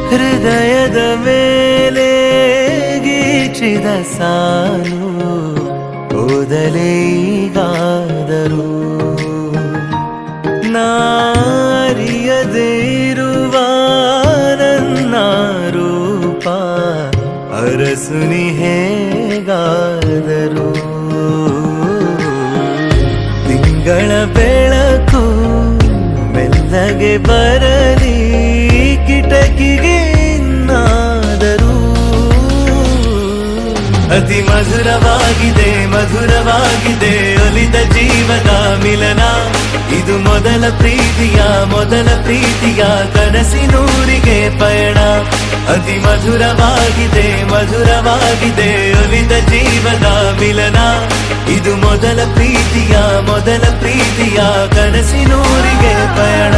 ಹೃದಯದ ಮೇಲೆ ಗೀಚಿದ ಸಾಲು ಓದಲೇ ಈಗಾದರೂ ನಾರಿಯದೇ ಇರುವ ನನ್ನ ರೂಪ ಅರಸುನಿ ಹೇಗಾದರೂ. ತಿಂಗಳ ಬೆಳಕು ಮೆಲ್ಲಗೆ ಬರಲಿ ಕಿಟಕಿಗೆ ಇನ್ನಾದರೂ. ಅತಿ ಮಧುರವಾಗಿದೆ ಮಧುರವಾಗಿದೆ ಒಲಿದ ಜೀವದ ಮಿಲನ. ಇದು ಮೊದಲ ಪ್ರೀತಿಯ ಕನಸಿನೂರಿಗೆ ಪಯಣ. ಅತಿ ಮಧುರವಾಗಿದೆ ಮಧುರವಾಗಿದೆ ಒಲಿದ ಜೀವದ ಮಿಲನ. ಇದು ಮೊದಲ ಪ್ರೀತಿಯ ಕನಸಿನೂರಿಗೆ ಪಯಣ.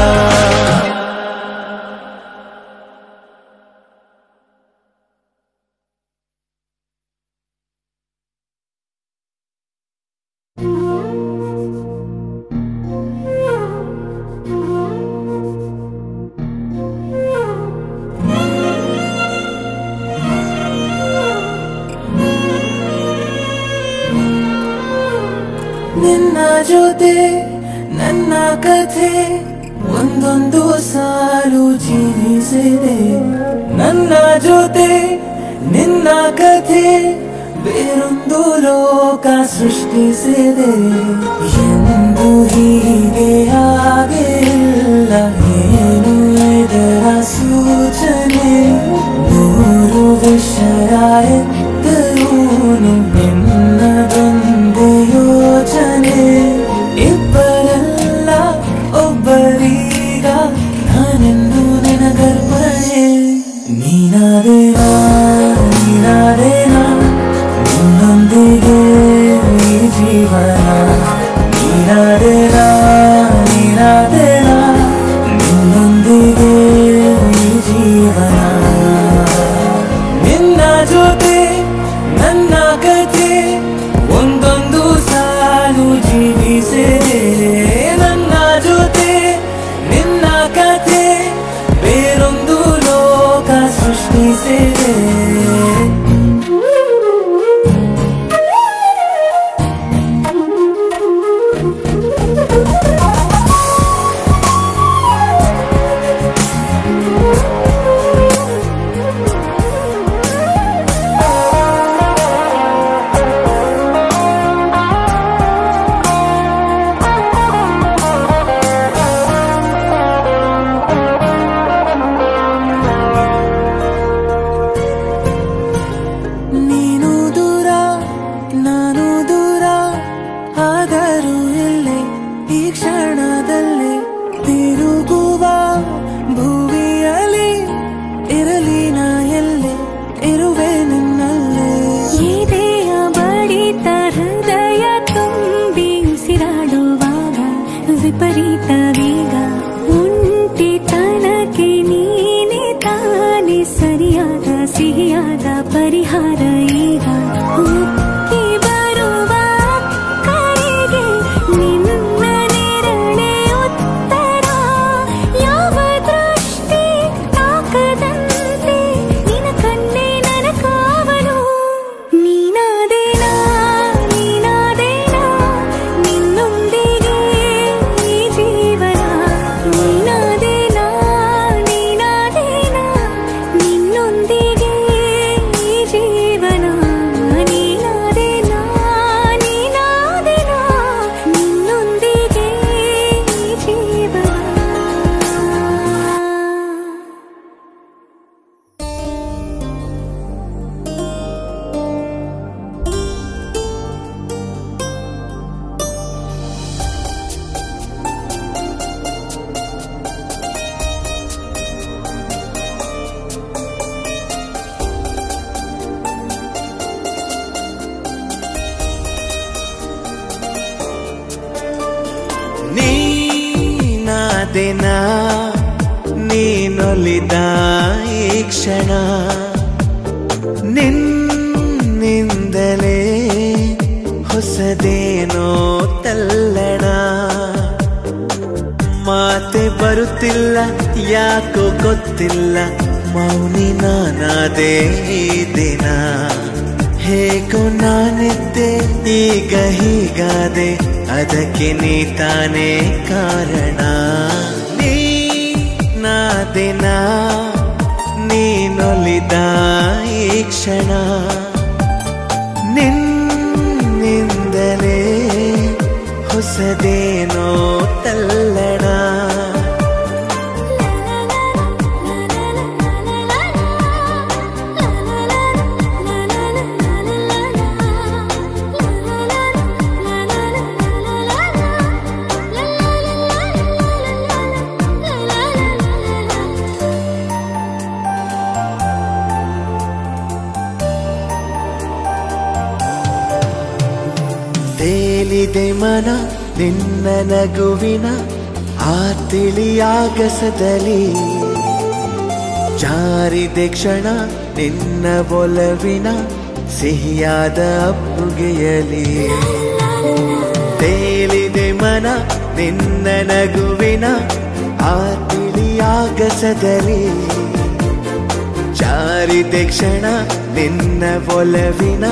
ನಿನ್ನ ಜೊತೆ ನನ್ನ ಕಥೆ ಒಂದೊಂದು ಸಾಲು ಜೀವಿಸಿದೆ. ನನ್ನ ಜೊತೆ ನಿನ್ನ ಕಥೆ ಬೇರೊಂದು ಲೋಕ ಸೃಷ್ಟಿಸಿದೆ. ಎಂದು ಹೀಗೆ ಆಗಿಲ್ಲ ಏನು ಇದರ ಸೂಚನೆ. 100 ವಿಷಯ ಎತ್ತರೂನು ನಿನ್ನದೊಂದೇ ಯೋಚನೆ. ಇಬ್ಬರಲ್ಲ ಒಬ್ಬರೀಗ ನಾನೆಂದು ನಿನಗರ್ಪಣೆ. ನೀನಾದೇನಾ ನಿನ್ನೊಂದಿಗೆ ಈ ಜೀವನ. ನೀನಾದೇನಾ ನಿನ್ನೊಂದಿಗೆ ಈ ಜೀವನ. ನಿನ್ನ ಜೊತೆ ನನ್ನ ಕಥೆ ಒಂದೊಂದು ಸಾಲು ಜೀವಿಸಿದೆ. ನನ್ನ ಜೊತೆ ನಿನ್ನ ಕಥೆ ಬೇರೊಂದು ಲೋಕ ಸೃಷ್ಟಿಸಿದೆ. ವಿಪರೀತ ವೇಗ ಒಂಟಿತನಕ್ಕೆ ನೀನೆ ತಾನೆ ಸರಿಯಾದ ಸಿಹಿಯಾದ ಪರಿಹಾರ. ಕ್ಷಣ ನಿನ್ನಿಂದಲೇ ಹೊಸದೇನೋ ತಲ್ಲಣ ಮಾತೆ ಬರುತ್ತಿಲ್ಲ ಯಾಕೋ ಗೊತ್ತಿಲ್ಲ ಮೌನಿ ನಾನಾದೇ ಈ ದಿನ ಹೇಗೋ ನಾನಿದ್ದೆ ಈಗ ಹೀಗಾದೆ ಅದಕ್ಕೆ ನೀ ತಾನೇ ಕಾರಣ ನೀ ನಾದಿನ ನೀನೊಲಿದ ಈ ಕ್ಷಣ ನಿನ್ನಿಂದಲೇ ಹೊಸದೇನೋ ತಲ್ಲಣ ತೇಲಿದೆ ಮನ ನಿನ್ನ ನಗುವಿನ ಆ ತಿಳಿಯಾಗಸದಲ್ಲಿ ಜಾರಿದೆ ಕ್ಷಣ ನಿನ್ನ ಒಲವಿನ ಸಿಹಿಯಾದ ಅಪ್ಪುಗೆಯಲಿ ತೇಲಿದೆ ಮನ ನಿನ್ನ ನಗುವಿನ ಆ ತಿಳಿಯಾಗಸದಲ್ಲಿ ಜಾರಿದೆ ಕ್ಷಣ ನಿನ್ನ ಒಲವಿನ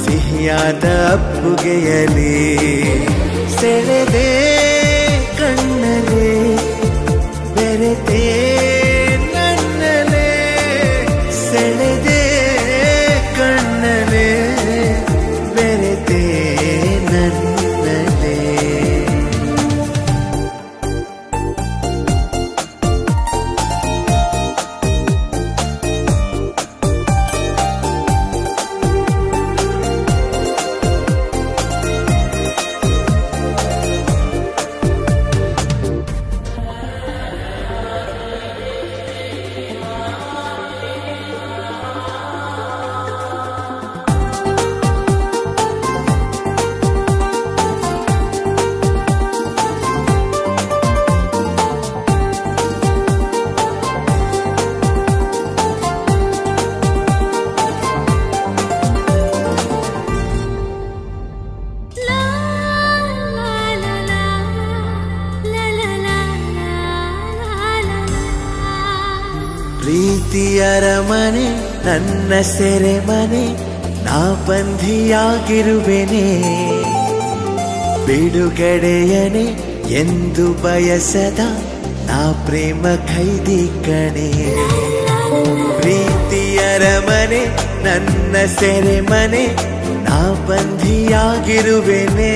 ಸಿಹಿಯಾದ ಅಪ್ಪುಗೆಯಲಿ ಸೆಳೆದೆ ಕಣ್ಣಲೆ ಬೆರೆತೆ ನನ್ನಲೆ ಸೆಳೆದೆ ಕಣ್ಣಲೆ ಬೆರೆತೆ ನನ್ನಲೆ ಪ್ರೀತಿಯರ ಮನೆ ನನ್ನ ಸೆರೆಮನೆ ನಾ ಬಂಧಿಯಾಗಿರುವೆನೆ ಬಿಡುಗಡೆಯನೆ ಎಂದು ಬಯಸದ ನಾ ಪ್ರೇಮ ಖೈದಿ ಕಣೆ ಪ್ರೀತಿಯರ ಮನೆ ನನ್ನ ಸೆರೆಮನೆ ನಾ ಬಂಧಿಯಾಗಿರುವೆನೆ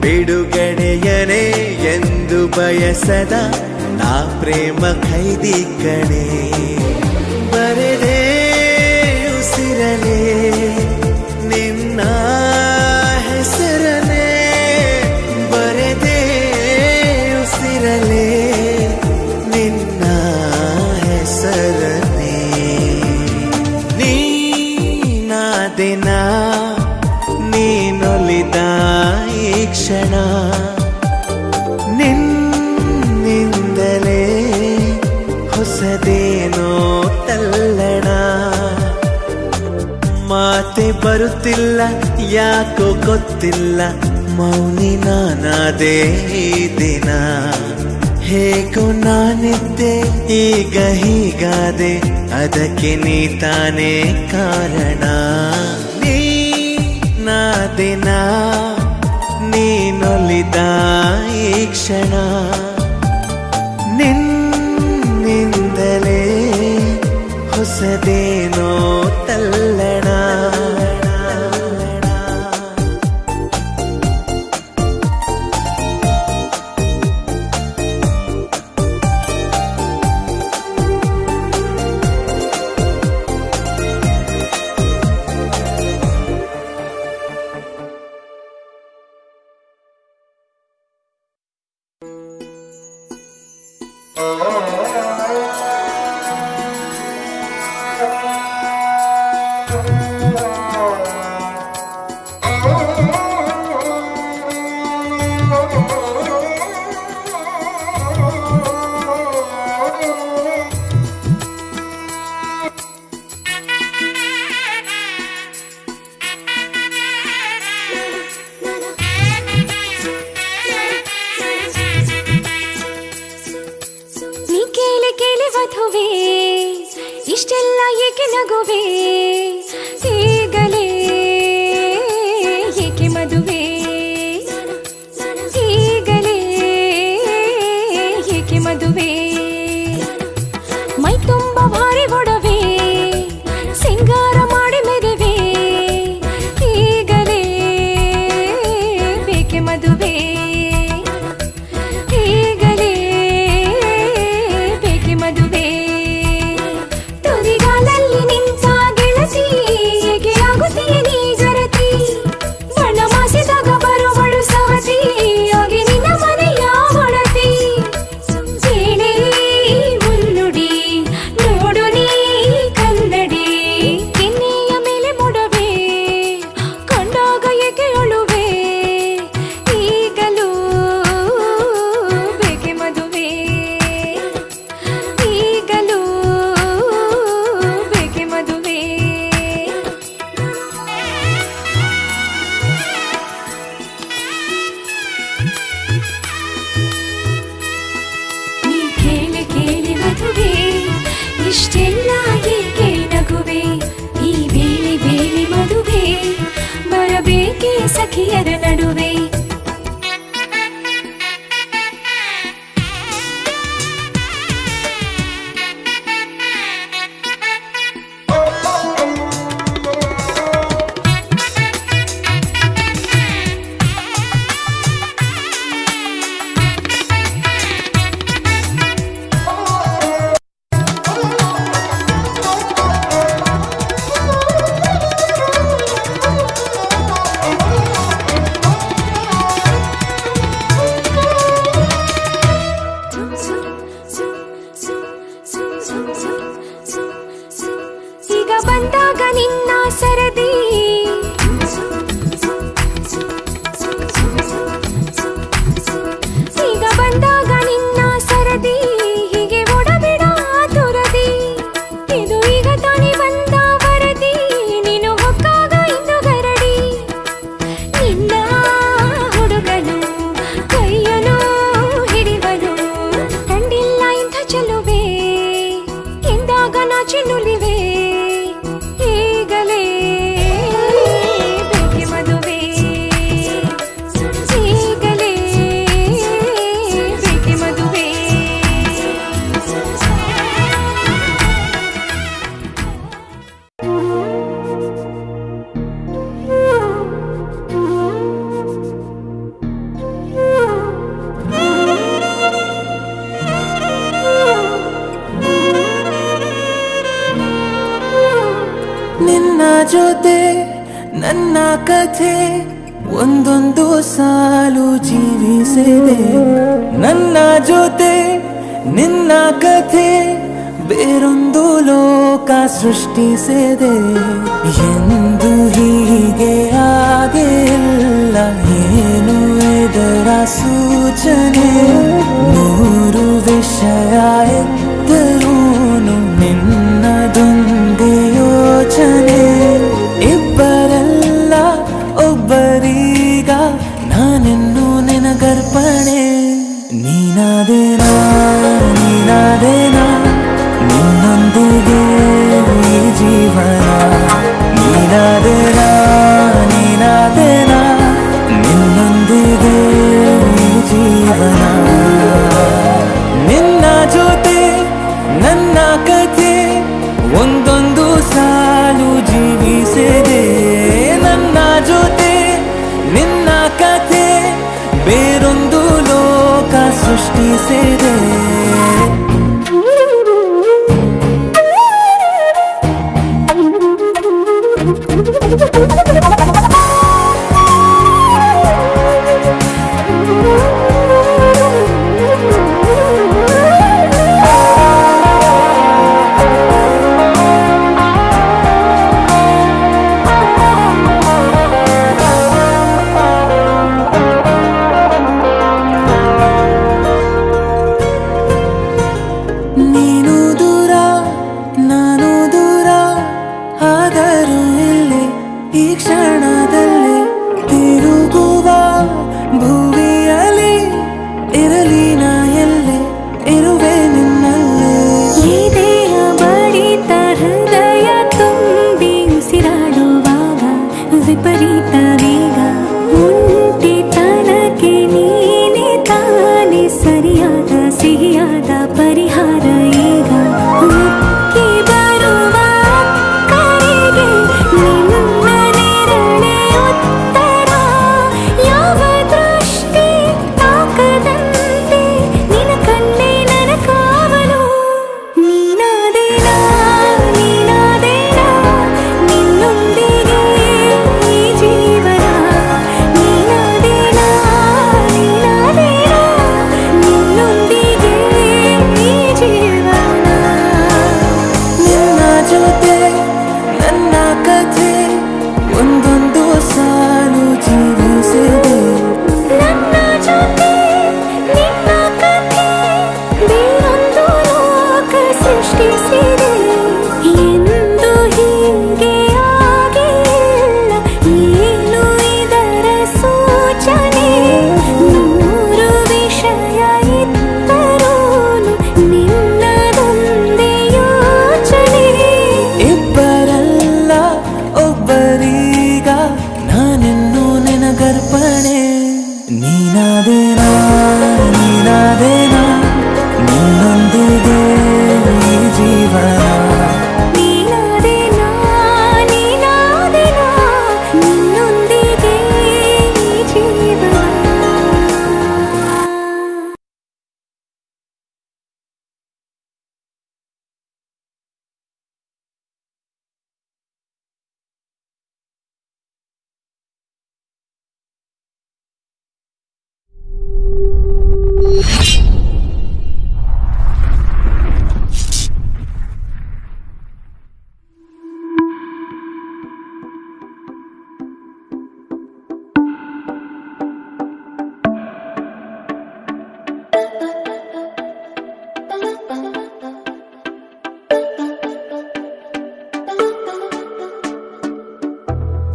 ಬಿಡುಗಡೆಯನೆ ಎಂದು ಬಯಸದ ನಾ ಪ್ರೇಮ ಖೈದಿ ಕಣೆ ಬರೆದೆ ಉಸಿರಲೆ ನಿನ್ನ ಹೆಸರನೆ ಬರೆದೆ ಉಸಿರಲೆ ನಿನ್ನ ಹೆಸರನೆ ನೀನಾದಿನ ನೀನೊಲಿದ ಈ ಕ್ಷಣ ನಿನ್ನಿಂದಲೇ ಹೊಸದೇನೋ ತಲ್ಲಣ ಮಾತೆ ಬರುತ್ತಿಲ್ಲ ಯಾಕೋ ಗೊತ್ತಿಲ್ಲ ಮೌನಿ ನಾನಾದೇ ಈ ದಿನ ಹೇಗೋ ನಾನಿದ್ದೆ ಈಗ ಹೀಗಾದೆ ಅದಕ್ಕೆ ನೀ ತಾನೇ ಕಾರಣ ನೀ ನಾದಿನ ನೀನೊಲಿದ ಈ ಕ್ಷಣ ನಿನ್ನಿಂದಲೇ ಹೊಸದೇನೋ ತಲ್ಲಣ ಇಷ್ಟೆಲ್ಲ ಏಕೆ ನಗುವೆ ಈಗಲೇ ಏಕೆ ಮದುವೆ ಈಗಲೇ ಏಕೆ ಮದುವೆ ಮೈ ತುಂಬ ಭಾರಿ ಗೊಡವೆ ಸಿಂಗಾರ ಮಾಡಿ ಮೆರೆವೆ ಈಗಲೇ ಬೇಕೆ ಮದುವೆ ಈಗಲೇ ಬೇಕೆ ಮದುವೆ ತುದಿಗಾಲಲ್ಲಿ ನಿಂತ ಗೆಳತಿ ಹೇಗೆ ಆಗುತ್ತೀಯ ನೀ ಜರತಿ ಬಣ್ಣ ಮಾಸಿದಾಗ ಬರುವಳು ಸವತಿ ಹೋಗಿ ನಿನ್ನ ಮನೆಯ ಒಡತಿ ಕೇಳಿ ಮುನ್ನುಡಿ ನೋಡು ನೀ ಕನ್ನಡಿ ಕೆನ್ನೆಯ ಮೇಲೆ ಮುಡವೆ ಕಂಡಾಗ ಏಕೆ ಅಳುವೆ ಈಗಲೂ ಬೇಕೆ ಮದುವೆ ಈಗಲೂ ಬೇಕೆ ಮದುವೆ ನೀ ಕೇಳಿ ಕೇಳಿ ಮದುವೆ ಇಷ್ಟೆಲ್ಲ ಏಕೆ ನಗುವೆ ಈ ಬೇಲಿ ಬೇಲಿ ಮದುವೆ ಬರಬೇಕೆ ಸಖಿಯರ ನಡುವೆ ಈಗ ಬಂದಾಗ ನಿನ್ನ ಸರದಿ ಈಗ ಬಂದಾಗ ನಿನ್ನ ಸರದಿ ಹೀಗೆ ಓಡಬೇಡ ತುರದಿ ಇದು ಈಗ ತಾನೇ ಬಂದ ವರದಿ ನೀನು ಹೊಕ್ಕಾಗ ಇನ್ನು ಗರಡಿ ನಿನ್ನ ಹುಡುಗನು ಕೈಯನು ಹಿಡಿವನು ಕಂಡಿಲ್ಲ ಇಂಥ ಚೆಲುವೆ ಎಂದಾಗ ನಾಚಿ ನುಲಿವೆ ಈಗಲೇ ಬೇಕೆ ಮದುವೆ ಈಗಲೇ ಬೇಕೆ ಮದುವೆ ನಿನ್ನ ಜೊತೆ ನನ್ನ ಕಥೆ ಒಂದೊಂದು ಸಾಲು ಜೀವಿಸಿದೆ ನನ್ನ ಜೊತೆ ನಿನ್ನ ಕಥೆ ಬೇರೊಂದು ಲೋಕ ಸೃಷ್ಟಿಸಿದೆ ಎಂದು ಹೀಗೆ ಆಗಿಲ್ಲ ಏನು ಇದರ ಸೂಚನೆ ನೂರು ವಿಷಯ ಎತ್ತರೂನು ನಿನ್ನದೊಂದೇ ಯೋಚನೆ ಇಬ್ಬರಲ್ಲ ಒಬ್ಬರೀಗ ನಾನೆನ್ನು ನಿನಗರ್ಪಣೆ ನೀನಾದೇನಾ ನೀನಾದೇನಾ ನಿನ್ನೊಂದಿಗೆ ಈ ಜೀವನ ನೀನಾದೇನಾ ನೀನಾದೇನಾ ನಿನ್ನೊಂದಿಗೆ ಈ ಜೀವನ ನಿನ್ನ ಜೊತೆ ನನ್ನ ಕಥೆ ಒಂದೊಂದು ಸಾಲು ಜೀವಿಸಿದೆ ನನ್ನ ಜೊತೆ ನಿನ್ನ ಕಥೆ ಬೇರೊಂದು ಲೋಕ ಸೃಷ್ಟಿಸಿದೆ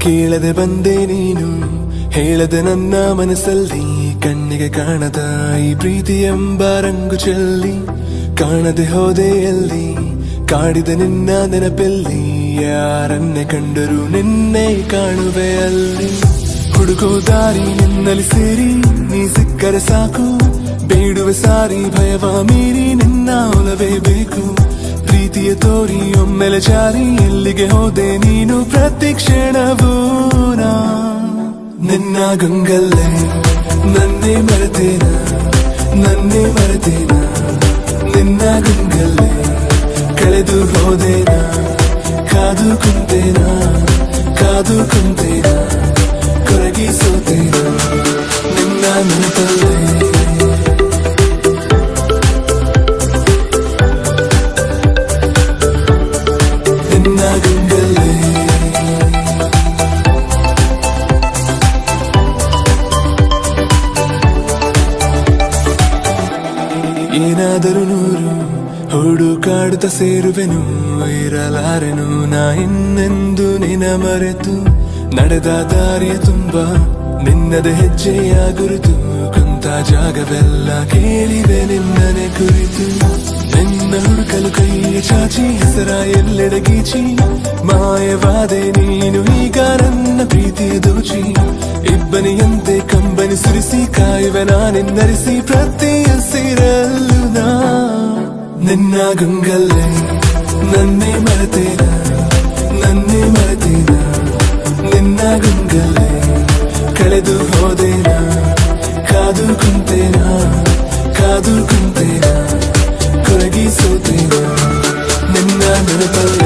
ಕೇಳದೆ ಬಂದೆ ನೀನು ಹೇಳದೆ ನನ್ನ ಮನಸ್ಸಲ್ಲಿ ಕಣ್ಣಿಗೆ ಕಾಣದ ಈ ಪ್ರೀತಿ ಎಂಬ ರಂಗು ಚೆಲ್ಲಿ ಕಾಣದೆ ಹೋದೆ ಎಲ್ಲಿ ಕಾಡಿದ ನಿನ್ನ ನೆನಪೆಲ್ಲಿ ಯಾರನ್ನೇ ಕಂಡರೂ ನಿನ್ನೆ ಕಾಣುವೆ ಅಲ್ಲಿ ಹುಡುಗೋ ದಾರಿ ನಿನ್ನಲ್ಲಿ ಸೇರಿ ನೀ ಸಿಕ್ಕರೆ ಸಾಕು ಬೇಡುವೆ ಸಾರಿ ಭಯವ ಮೀರಿ ನಿನ್ನ ಒಲವೇ ಬೇಕು ಪ್ರೀತಿಯ ತೋರಿ ಒಮ್ಮೆಲೆ ಜಾರಿ ಎಲ್ಲಿಗೆ ಹೋದೆ ನೀನು ಪ್ರತಿ ಕ್ಷಣವೂ ನಿನ್ನ ಗಂಗಲ್ಲೇ ನನ್ನೇ ಮರೆತೇನ ನಿನ್ನ ಗಂಗಲ್ಲೇ ಕಳೆದು ಹೋದೇನ ಕಾದು ಕುಂತೇನ ಕೊರಗಿ ಸೋತೇನ ನಿನ್ನ ನೆನಪಲ್ಲೇ ಏನಾದರೂ ನೂರು ಹುಡುಕಾಡುತ್ತ ಸೇರುವೆನು ಇರಲಾರೆನು ನಾ ಇನ್ನೆಂದು ನಿನ್ನ ಮರೆತು ನಡೆದ ದಾರಿಯ ತುಂಬ ನಿನ್ನದ ಹೆಜ್ಜೆಯ ಗುರುತು ಕುಂತ ಜಾಗವೆಲ್ಲ ಕೇಳಿವೆ ನಿನ್ನನೆ ಕುರಿತು ನಿನ್ನ ಹುಡುಕಲು ಕೈಯ ಚಾಚಿ ಹೆಸರ ಎಲ್ಲೆಡೆ ಗೀಚಿ ಮಾಯವಾದೆ ನೀನು ಈಗ ನನ್ನ ಪ್ರೀತಿಯ ದೋಚಿ ಇಬ್ಬನಿಯಂತೆ ಕಂಬನಿ ಸುರಿಸಿ ಕಾಯುವೆ ನಾನೆನ್ನರಿಸಿ ಪ್ರತಿ ಹಸಿರಲ್ಲೂ ನಿನ್ನ ಗಂಗಲ್ಲೇ ನನ್ನೇ ಮರೆತೇನ ನಿನ್ನ ಗಂಗಲ್ಲೇ ಕಳೆದು ಹೋದೇನ ಕಾದು ಕುಂತೇನ ಕೊರಗಿ ಸೋತೇನ ನಿನ್ನ ನೆನಪಲ್ಲೇ